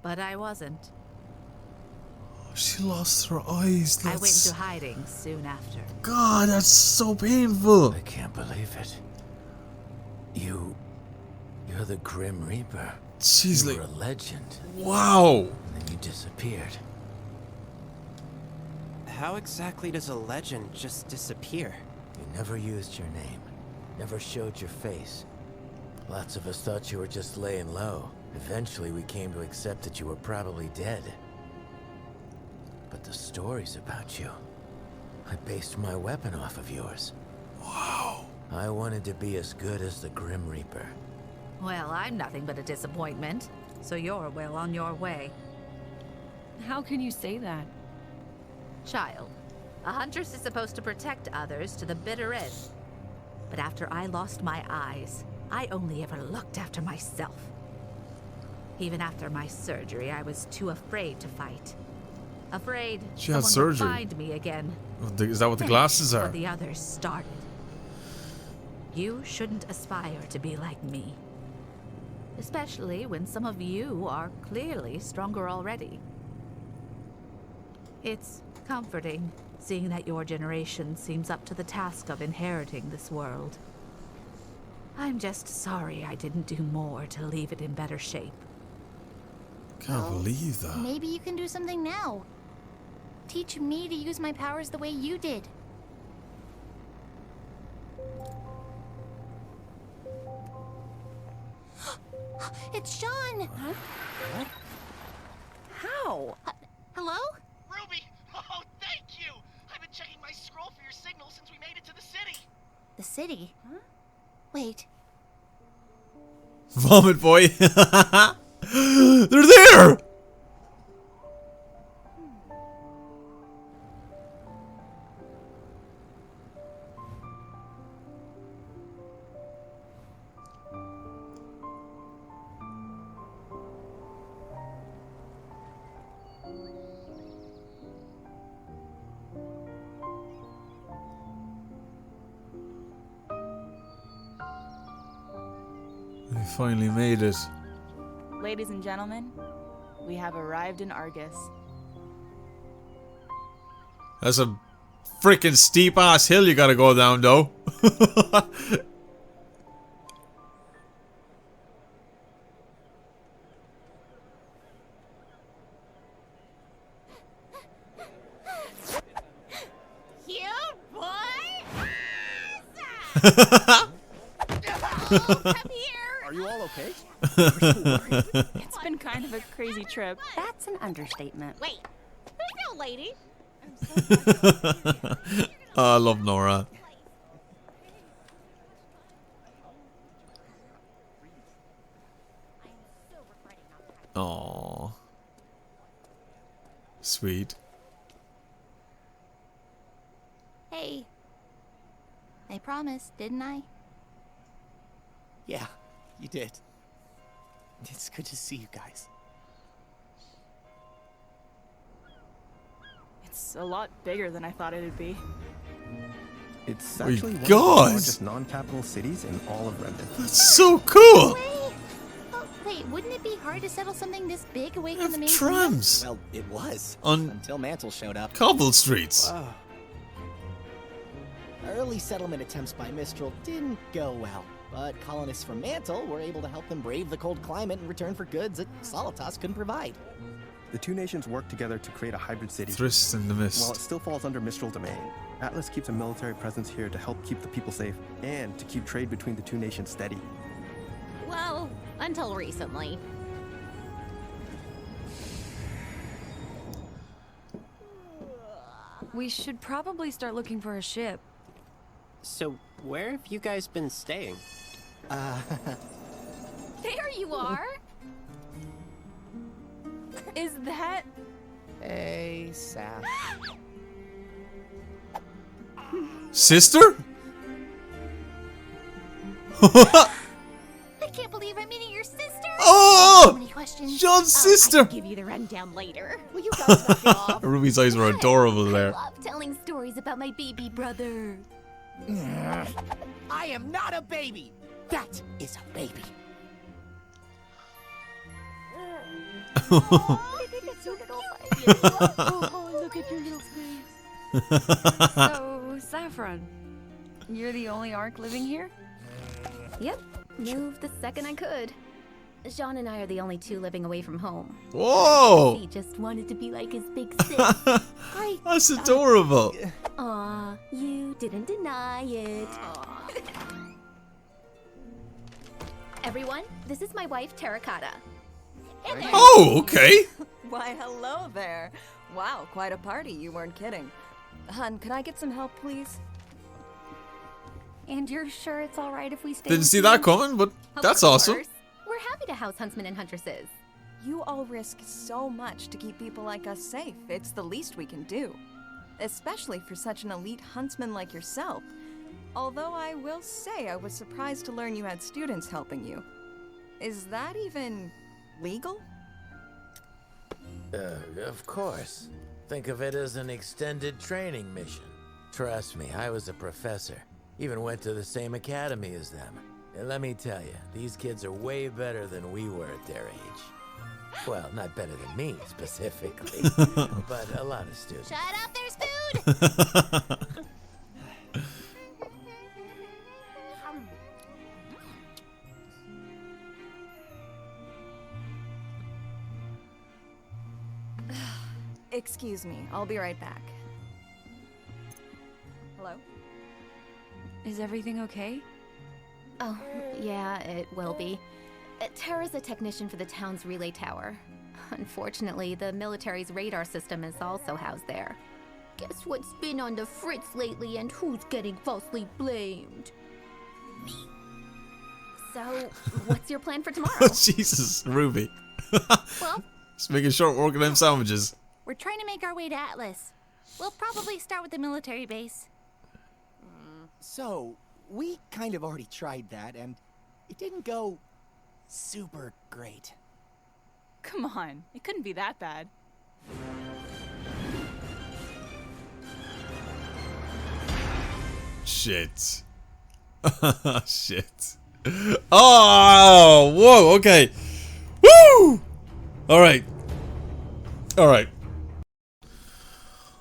But I wasn't. She lost her eyes. I went into hiding soon after. God, that's so painful. I can't believe it. You're the Grim Reaper. She's you like were a legend. Wow. And then you disappeared. How exactly does a legend just disappear? You never used your name. Never showed your face. Lots of us thought you were just laying low. Eventually we came to accept that you were probably dead. But the stories about you, I based my weapon off of yours. Wow. I wanted to be as good as the Grim Reaper. Well, I'm nothing but a disappointment, so you're well on your way. How can you say that? Child, a huntress is supposed to protect others to the bitter end. But after I lost my eyes, I only ever looked after myself. Even after my surgery, I was too afraid to fight. Afraid She had someone will surgery. find me again. Is that what the glasses Finish are? what the others started. You shouldn't aspire to be like me. Especially when some of you are clearly stronger already. It's comforting seeing that your generation seems up to the task of inheriting this world. I'm just sorry I didn't do more to leave it in better shape. Can't believe that. Maybe you can do something now. Teach me to use my powers the way you did. It's Sean! Huh? What? How? Hello? Ruby! Oh, thank you! I've been checking my scroll for your signal since we made it to the city. The city? Huh? Wait. Vomit boy. They're there! We finally made it. Ladies and gentlemen, we have arrived in Argus. That's a freaking steep ass hill you gotta go down though. You boy! Are you all okay? It's been kind of a crazy trip. That's an understatement. Wait, there's no lady. Oh, I love Nora. Aww. Sweet. Hey. I promised, didn't I? Yeah, you did. It's good to see you guys. It's a lot bigger than I thought it'd be. It's Oh, actually one of God. the largest non-capital cities in all of RWBY. That's so cool! Wait, wouldn't it be hard to settle something this big away from the main Trams! Well, it was. On until Mantle showed up. cobble streets. Early settlement attempts by Mistral didn't go well, but colonists from Mantle were able to help them brave the cold climate in return for goods that Solitas couldn't provide. The two nations work together to create a hybrid city. Thrist in the mist. While it still falls under Mistral domain, Atlas keeps a military presence here to help keep the people safe and to keep trade between the two nations steady. Well, until recently. We should probably start looking for a ship. So, where have you guys been staying? There you are! Is that... Hey, Saf. Sister? I can't believe I'm meeting your sister! Oh! So many questions. John's sister! I can give you the rundown later. Will you guys knock it off? Ruby's eyes were adorable there. I love telling stories about my baby brother. I am not a baby! That is a baby. Oh, look at your little face. So, Saffron, you're the only Ark living here? Yep, moved the second I could. Jean and I are the only two living away from home. Whoa! He just wanted to be like his big sis. That's adorable. Aw, you didn't deny it. Everyone, this is my wife, Terracotta. Oh, okay. Why, hello there. Wow, quite a party. You weren't kidding. Hun, can I get some help, please? And you're sure it's all right if we stay Didn't with see you? that coming, but Of that's awesome. course. We're happy to house huntsmen and huntresses. You all risk so much to keep people like us safe. It's the least we can do. Especially for such an elite huntsman like yourself. Although I will say I was surprised to learn you had students helping you. Is that even legal? Of course. Think of it as an extended training mission. Trust me, I was a professor. Even went to the same academy as them. And let me tell you, these kids are way better than we were at their age. Well, not better than me, specifically, but a lot of students. Shut up, there's food! Excuse me, I'll be right back. Hello? Is everything okay? Oh, yeah, it will be. Tara's a technician for the town's relay tower. Unfortunately, the military's radar system is also housed there. Guess what's been on the fritz lately and who's getting falsely blamed? Me. So, what's your plan for tomorrow? Jesus, Ruby. Well, just making short work of them sandwiches. we're trying to make our way to Atlas. We'll probably start with the military base. So, we kind of already tried that, and it didn't go super great. Come on, it couldn't be that bad. Shit. Shit. Oh, whoa, okay. Woo! Alright. Alright.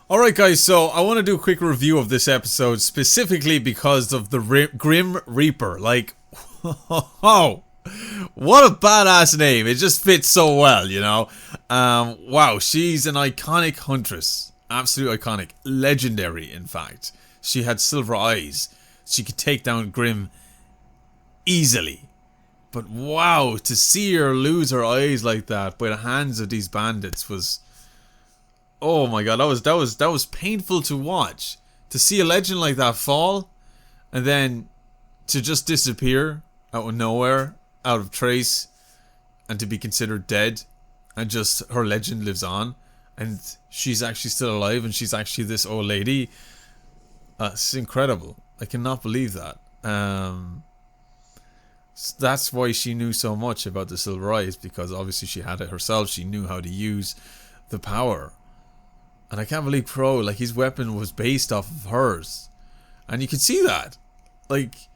Alright guys, so I want to do a quick review of this episode, specifically because of the Grim Reaper. Like, oh, what a badass name. It just fits so well, you know. Wow, she's an iconic huntress. Absolute iconic. Legendary, in fact. She had silver eyes. She could take down Grim easily. But wow, to see her lose her eyes like that by the hands of these bandits was... Oh my god, that was painful to watch. To see a legend like that fall, and then to just disappear out of nowhere, out of trace, and to be considered dead, and just her legend lives on, and she's actually still alive, and she's actually this old lady. It's incredible. I cannot believe that. That's why she knew so much about the silver eyes, because obviously she had it herself. She knew how to use the power. And I can't believe Crow, like, his weapon was based off of hers. And you can see that. Like,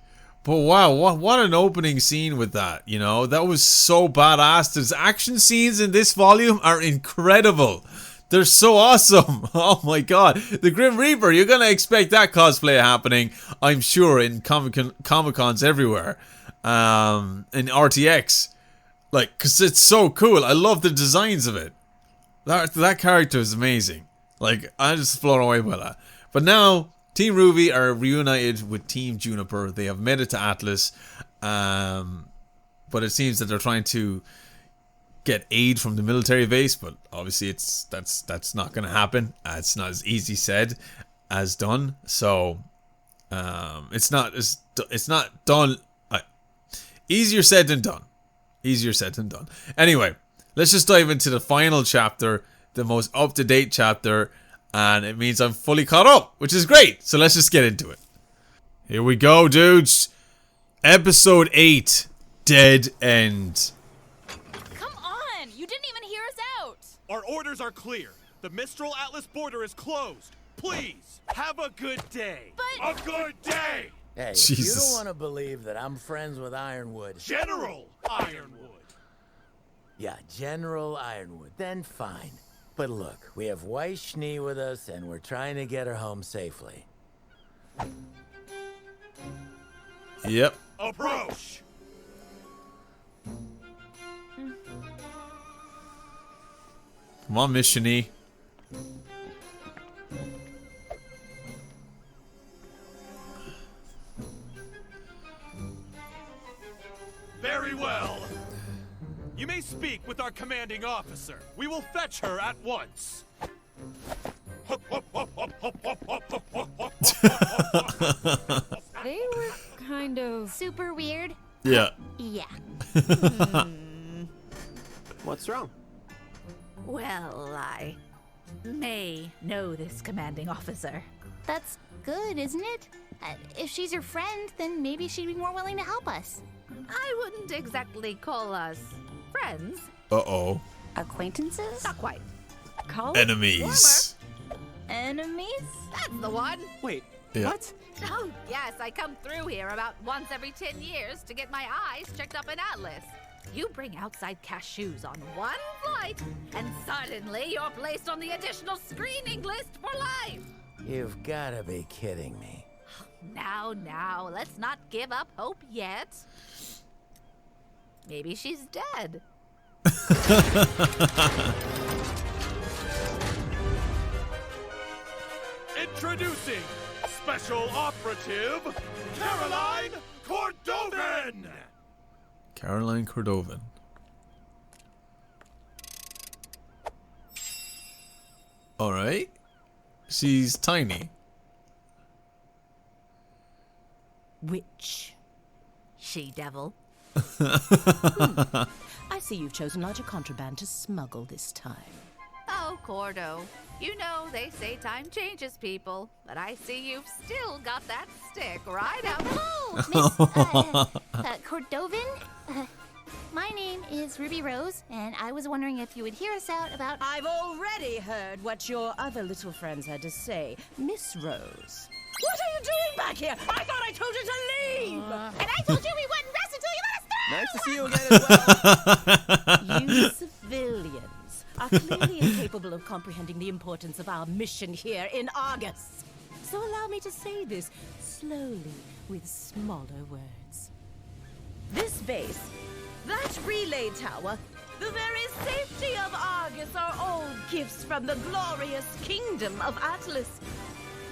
but wow, what an opening scene with that, you know? That was so badass. The action scenes in this volume are incredible. They're so awesome. Oh my god. The Grim Reaper, you're gonna expect that cosplay happening, I'm sure, in Comic-Cons everywhere. In RTX. Like, because it's so cool. I love the designs of it. That character is amazing. Like, I'm just blown away by that. But now, Team RWBY are reunited with Team Juniper. They have made it to Atlas. But it seems that they're trying to get aid from the military base. But obviously, that's not going to happen. It's not as easy said as done. So, it's not done. Easier said than done. Easier said than done. Anyway, let's just dive into the final chapter. The most up-to-date chapter, and it means I'm fully caught up, which is great. So let's just get into it. Here we go, dudes. Episode 8, Dead End. Come on! You didn't even hear us out! Our orders are clear. The Mistral Atlas border is closed. Please, have a good day. But... A good day! Hey, Jesus. you don't want to believe that I'm friends with Ironwood. General Ironwood. Yeah, General Ironwood. Then fine. But look, we have Weiss Schnee with us, and we're trying to get her home safely. Yep. Approach! Come on, Miss Schnee. Very well. You may speak with our commanding officer. We will fetch her at once. They were kind of... Super weird? Yeah. Yeah. What's wrong? Well, I may know this commanding officer. That's good, isn't it? If she's your friend, then maybe she'd be more willing to help us. I wouldn't exactly call us friends. Uh-oh. Acquaintances? Not quite. College? Enemies. enemies? That's the one. Wait, Yeah. what? Oh, yes, I come through here about once every 10 years to get my eyes checked up in Atlas. You bring outside cashews on one flight, and suddenly you're placed on the additional screening list for life. You've gotta be kidding me. Now, let's not give up hope yet. Maybe she's dead. Introducing Special Operative Caroline Cordovan! Caroline Cordovan. Alright. She's tiny. Which? She-devil. I see you've chosen larger contraband to smuggle this time. Oh, Cordo. You know, they say time changes people, but I see you've still got that stick right up. Oh, Miss Cordovan? My name is Ruby Rose, and I was wondering if you would hear us out about... I've already heard what your other little friends had to say, Miss Rose. What are you doing back here? I thought I told you to leave! And I told you we wouldn't rest until you let us Nice to through! see you again as well. You civilians are clearly incapable of comprehending the importance of our mission here in Argus. So allow me to say this slowly with smaller words. This base, that relay tower, the very safety of Argus are all gifts from the glorious kingdom of Atlas.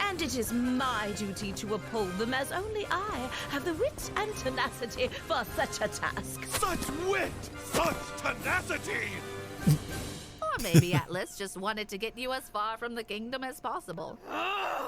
And it is my duty to uphold them, as only I have the wit and tenacity for such a task. Such wit! Such tenacity! Or maybe Atlas just wanted to get you as far from the kingdom as possible.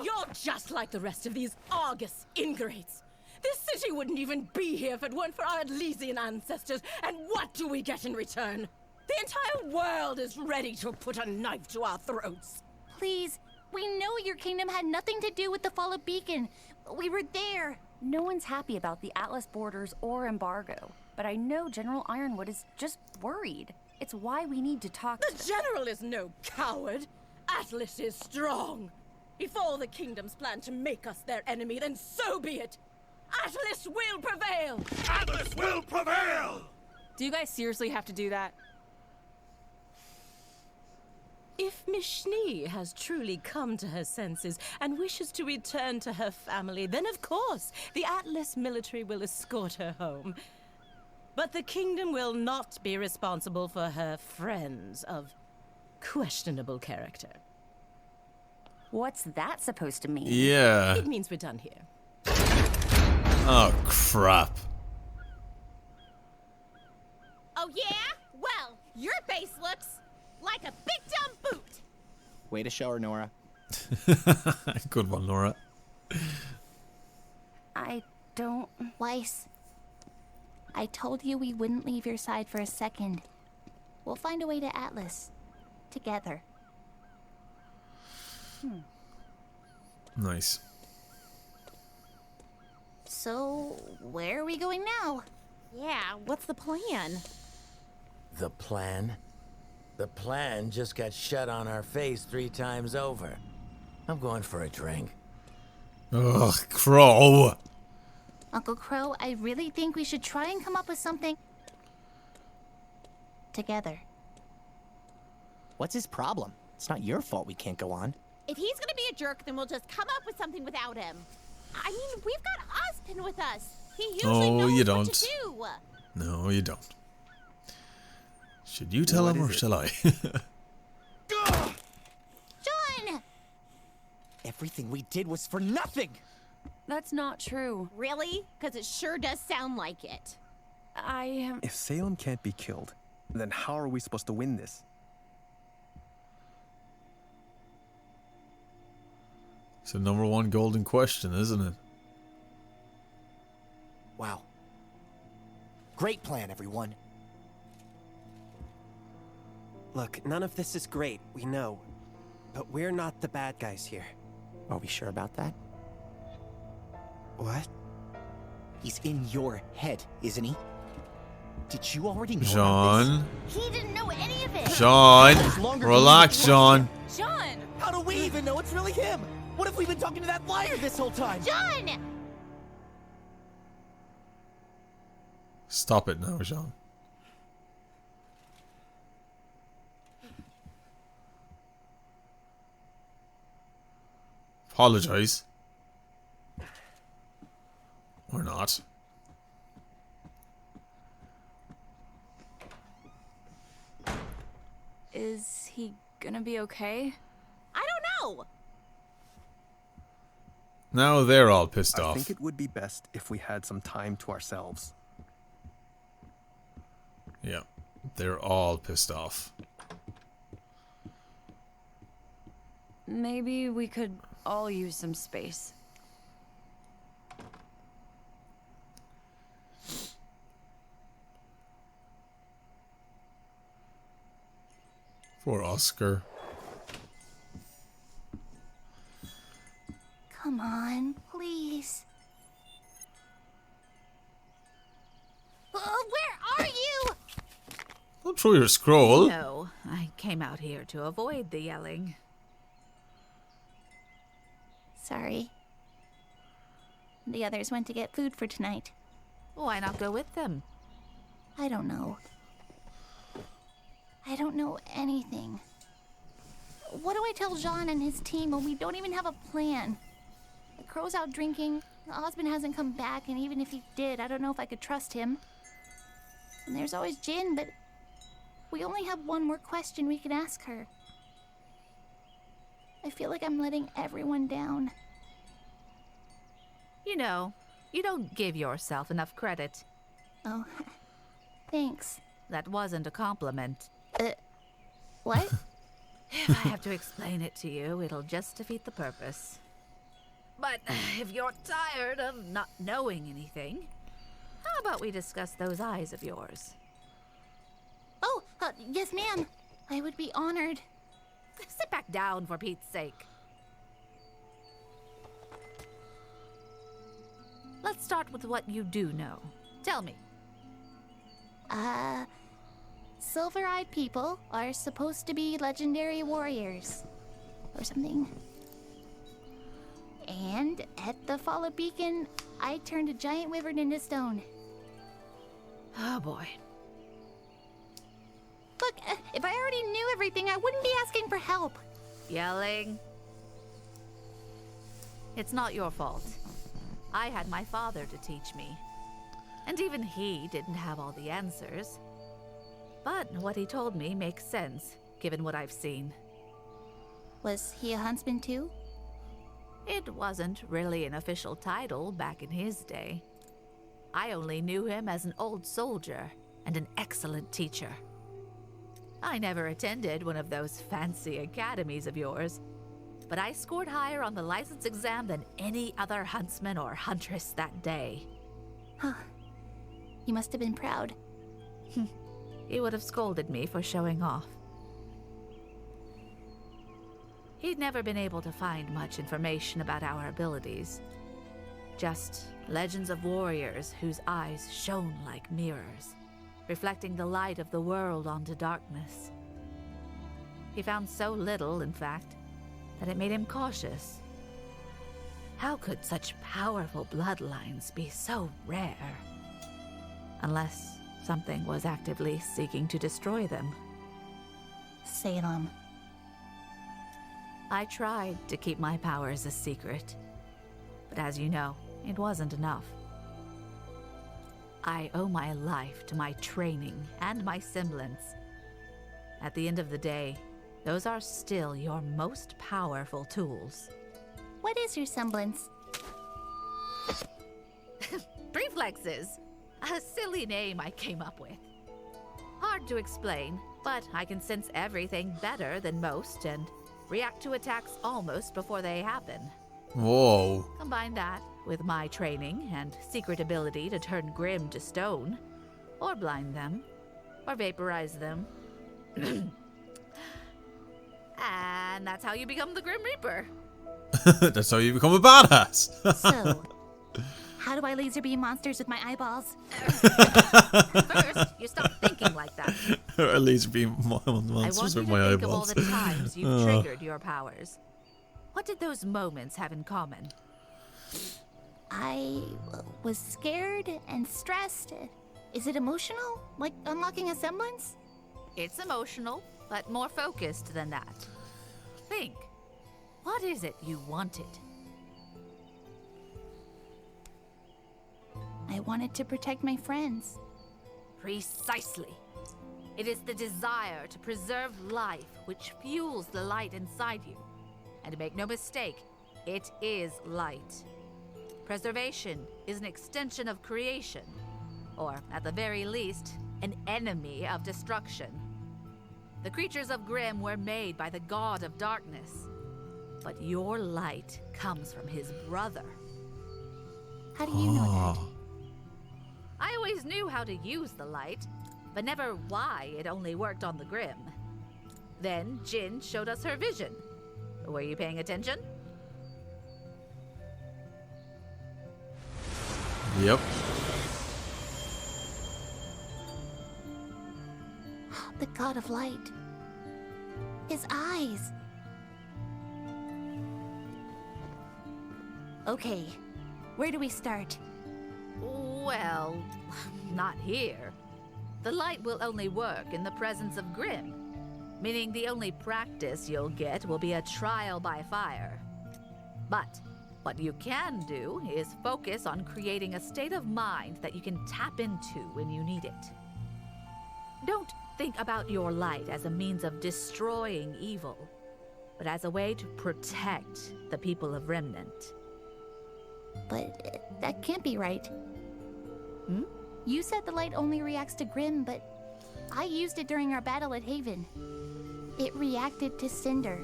You're just like the rest of these Argus ingrates. This city wouldn't even be here if it weren't for our Elysian ancestors. And what do we get in return? The entire world is ready to put a knife to our throats. Please, we know your kingdom had nothing to do with the fall of Beacon. We were there. No one's happy about the Atlas borders or embargo, but I know General Ironwood is just worried. It's why we need to talk to The General is no coward. Atlas is strong. If all the kingdoms plan to make us their enemy, then so be it. Atlas will prevail! Atlas will prevail! Do you guys seriously have to do that? If Miss Schnee has truly come to her senses and wishes to return to her family, then of course the Atlas military will escort her home. But the kingdom will not be responsible for her friends of questionable character. What's that supposed to mean? Yeah. It means we're done here. Oh, crap. Oh, yeah? Well, your base looks like a big dumb boot. Way to show her, Nora. Good one, Nora. I don't... Weiss, I told you we wouldn't leave your side for a second. We'll find a way to Atlas. Together. Nice. So, where are we going now? Yeah, what's the plan? The plan? The plan just got shut on our face 3 times over. I'm going for a drink. Ugh, Crow. Uncle Crow, I really think we should try and come up with something... together. What's his problem? It's not your fault we can't go on. If he's gonna be a jerk, then we'll just come up with something without him. I mean, we've got Ozpin with us. He usually Oh, knows you what don't. to do. No, you don't. Should you tell him or shall I? John! Everything we did was for nothing! That's not true. Really? Because it sure does sound like it. I am... If Salem can't be killed, then how are we supposed to win this? It's the #1 golden question, isn't it? Wow. Great plan, everyone. Look, none of this is great, we know. But we're not the bad guys here. Are we sure about that? What? He's in your head, isn't he? Did you already know John. about He didn't know any of it. John. Relax, John. John! How do we even know it's really him? What if we've been talking to that liar this whole time? John! Stop it now, Jean. Apologize. Or not. Is he gonna be okay? I don't know! Now they're all pissed I off. think it would be best if we had some time to ourselves. Yeah, they're all pissed off. Maybe we could all use some space. Poor Oscar. Come on, please. Where are you? Don't throw your scroll. No, I came out here to avoid the yelling. Sorry. The others went to get food for tonight. Why not go with them? I don't know. I don't know anything. What do I tell Jean and his team when we don't even have a plan? The crow's out drinking, the husband hasn't come back, and even if he did, I don't know if I could trust him. And there's always Jin, but we only have one more question we can ask her. I feel like I'm letting everyone down. You know, you don't give yourself enough credit. Oh, thanks. That wasn't a compliment. What? If I have to explain it to you, it'll just defeat the purpose. But if you're tired of not knowing anything, how about we discuss those eyes of yours? Oh, yes, ma'am. I would be honored. Sit back down, for Pete's sake. Let's start with what you do know. Tell me. Silver-eyed people are supposed to be legendary warriors. Or something. And at the Fall of Beacon, I turned a giant wyvern into stone. Oh boy. Look, if I already knew everything, I wouldn't be asking for help. Yelling. It's not your fault. I had my father to teach me. And even he didn't have all the answers. But what he told me makes sense, given what I've seen. Was he a huntsman too? It wasn't really an official title back in his day. I only knew him as an old soldier and an excellent teacher. I never attended one of those fancy academies of yours, but I scored higher on the license exam than any other huntsman or huntress that day. Huh. You must have been proud. He would have scolded me for showing off. He'd never been able to find much information about our abilities. Just legends of warriors whose eyes shone like mirrors, reflecting the light of the world onto darkness. He found so little, in fact, that it made him cautious. How could such powerful bloodlines be so rare? Unless something was actively seeking to destroy them. Salem. I tried to keep my powers a secret, but as you know, it wasn't enough. I owe my life to my training and my semblance. At the end of the day, those are still your most powerful tools. What is your semblance? Reflexes! A silly name I came up with. Hard to explain, but I can sense everything better than most and react to attacks almost before they happen. Whoa. Combine that with my training and secret ability to turn Grim to stone, or blind them, or vaporize them. And that's how you become the Grim Reaper. That's how you become a badass. So, How do I laser beam monsters with my eyeballs? First, you stop thinking like that. Or laser beam I monsters want you with to my think of all eyeballs. the times you've triggered your powers. What did those moments have in common? I was scared and stressed. Is it emotional? Like unlocking a semblance? It's emotional, but more focused than that. Think. What is it you wanted? I wanted to protect my friends. Precisely. It is the desire to preserve life which fuels the light inside you. And make no mistake, it is light. Preservation is an extension of creation, or at the very least, an enemy of destruction. The creatures of Grimm were made by the god of darkness, but your light comes from his brother. How do you know that? I always knew how to use the light, but never why it only worked on the Grimm. Then Jin showed us her vision. Were you paying attention? Yep. The god of light. His eyes. Okay, where do we start? Well, not here. The light will only work in the presence of Grimm, meaning the only practice you'll get will be a trial by fire. But what you can do is focus on creating a state of mind that you can tap into when you need it. Don't think about your light as a means of destroying evil, but as a way to protect the people of Remnant. But that can't be right. You said the light only reacts to Grimm, but I used it during our battle at Haven. It reacted to Cinder.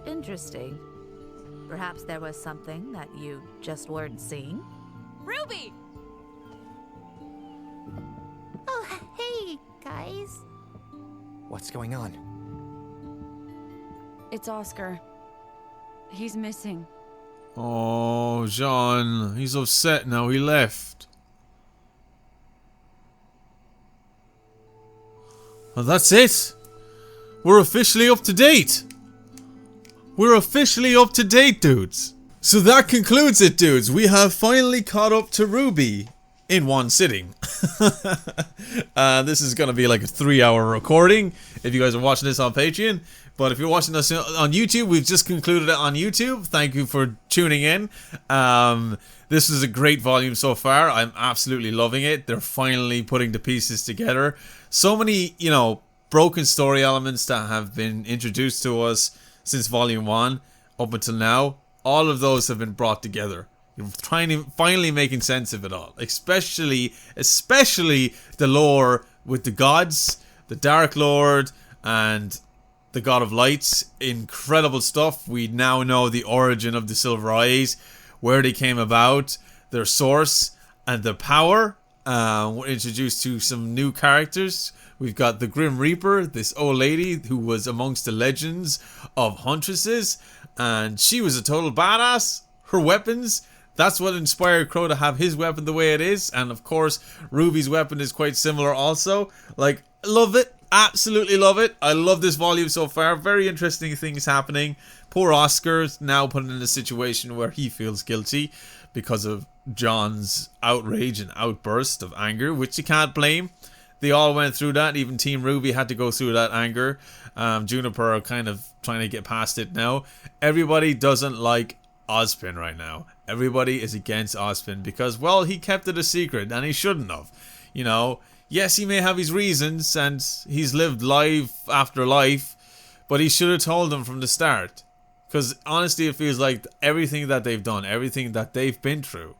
Interesting. Perhaps there was something that you just weren't seeing? Ruby! Oh, hey, guys. What's going on? It's Oscar. He's missing. Oh, John. He's upset now. He left. Well, that's it. We're officially up to date. We're officially up to date, dudes. So that concludes it, dudes. We have finally caught up to RWBY in one sitting. This is going to be like a 3-hour recording if you guys are watching this on Patreon. But if you're watching us on YouTube, we've just concluded it on YouTube. Thank you for tuning in. This is a great volume so far. I'm absolutely loving it. They're finally putting the pieces together. So many, you know, broken story elements that have been introduced to us since Volume 1 up until now. All of those have been brought together. You're finally making sense of it all. Especially the lore with the gods, the Dark Lord, and the God of Lights. Incredible stuff. We now know the origin of the Silver Eyes, where they came about, their source, and their power. We're introduced to some new characters. We've got the Grim Reaper, this old lady who was amongst the legends of huntresses, and she was a total badass. Her weapons, that's what inspired Crow to have his weapon the way it is, and of course RWBY's weapon is quite similar also. Like, love it. Absolutely love it. I love this volume so far. Very interesting things happening. Poor Oscar's now put in a situation where he feels guilty because of John's outrage and outburst of anger, which you can't blame. They all went through that. Even Team RWBY had to go through that anger. Juniper are kind of trying to get past it now. Everybody doesn't like Ozpin right now. Everybody is against Ozpin because, well, he kept it a secret and he shouldn't have. You know, yes, he may have his reasons and he's lived life after life, but he should have told them from the start. Because honestly, it feels like everything that they've done, everything that they've been through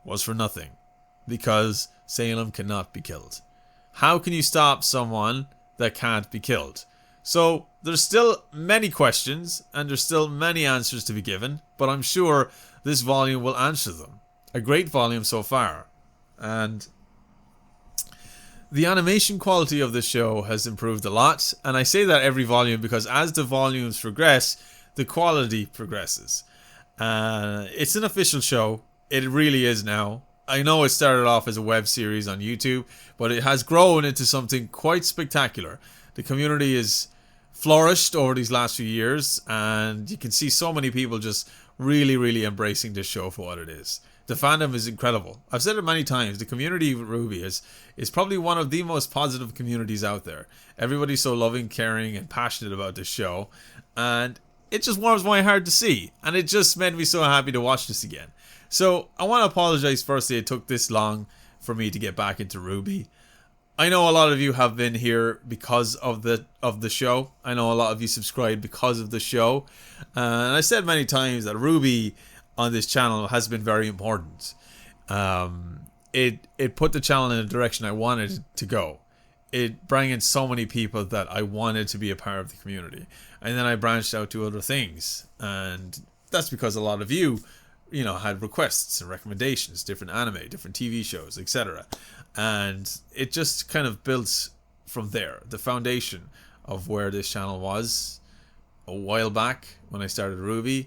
was for nothing. Because Salem cannot be killed. How can you stop someone that can't be killed? So there's still many questions and there's still many answers to be given, but I'm sure this volume will answer them. A great volume so far. And the animation quality of the show has improved a lot, and I say that every volume because as the volumes progress, the quality progresses. It's an official show. It really is now. I know it started off as a web series on YouTube, but it has grown into something quite spectacular. The community has flourished over these last few years, and you can see so many people just really, really embracing this show for what it is. The fandom is incredible. I've said it many times, the community of RWBY is probably one of the most positive communities out there. Everybody's so loving, caring, and passionate about this show, and it just warms my heart to see, and it just made me so happy to watch this again. So I want to apologize firstly it took this long for me to get back into RWBY. I know a lot of you have been here because of the show. I know a lot of you subscribed because of the show. And I said many times that RWBY on this channel has been very important. It put the channel in a direction I wanted it to go. It brought in so many people that I wanted to be a part of the community. And then I branched out to other things. And that's because a lot of you had requests and recommendations, different anime, different TV shows, etc. And it just kind of built from there. The foundation of where this channel was a while back when I started RWBY,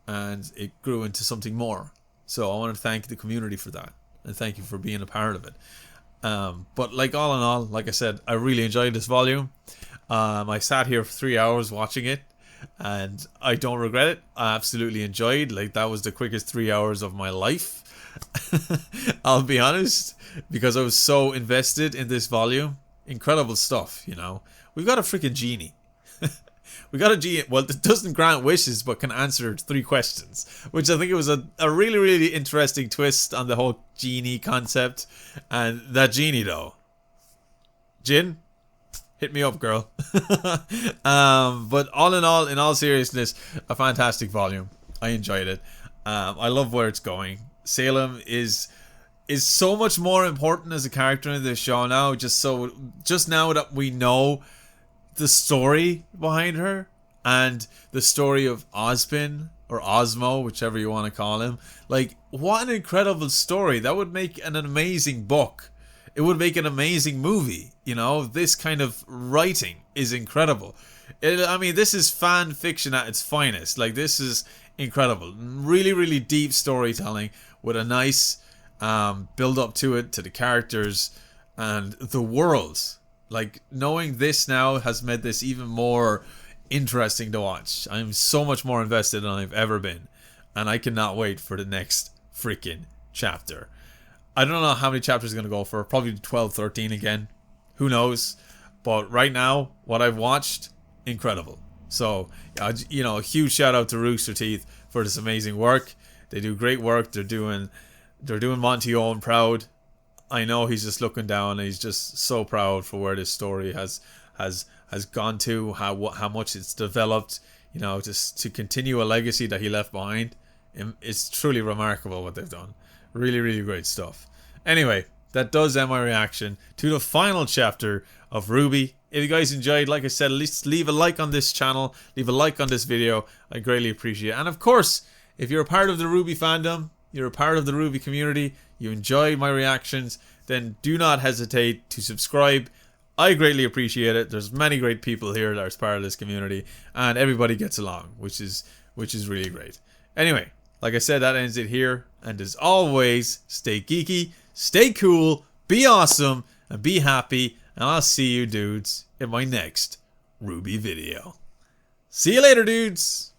and it grew into something more. So I want to thank the community for that, and thank you for being a part of it. But like all in all, like I said, I really enjoyed this volume. I sat here for 3 hours watching it, and I don't regret it. I absolutely enjoyed. Like, that was the quickest 3 hours of my life. I'll be honest, because I was so invested in this volume. Incredible stuff, We've got a freaking genie. We got a genie, well, that doesn't grant wishes, but can answer 3 questions, which I think it was a really, really interesting twist on the whole genie concept. And that genie, though, Jin, hit me up, girl. But all in all seriousness, a fantastic volume. I enjoyed it. I love where it's going. Salem is so much more important as a character in this show now. Just now that we know the story behind her, and the story of Ozpin or Osmo, whichever you want to call him. Like, what an incredible story. That would make an amazing book. It would make an amazing movie. This kind of writing is incredible. This is fan fiction at its finest. Like, this is incredible. Really, really deep storytelling with a nice build up to it, to the characters and the worlds. Like, knowing this now has made this even more interesting to watch. I'm so much more invested than I've ever been, and I cannot wait for the next freaking chapter. I don't know how many chapters are going to go for. Probably 12, 13 again. Who knows? But right now, what I've watched, incredible. So, a huge shout out to Rooster Teeth for this amazing work. They do great work. They're doing Monty Owen proud. I know he's just looking down, and he's just so proud for where this story has gone to, how much it's developed. Just to continue a legacy that he left behind. It's truly remarkable what they've done. Really, really great stuff. Anyway, that does end my reaction to the final chapter of RWBY. If you guys enjoyed, like I said, at least leave a like on this channel, leave a like on this video. I greatly appreciate it. And of course, if you're a part of the RWBY fandom, you're a part of the RWBY community, you enjoy my reactions, then do not hesitate to subscribe. I greatly appreciate it. There's many great people here that are part of this community, and everybody gets along, which is really great. Anyway, like I said, that ends it here. And as always, stay geeky, stay cool, be awesome, and be happy. And I'll see you dudes in my next RWBY video. See you later, dudes!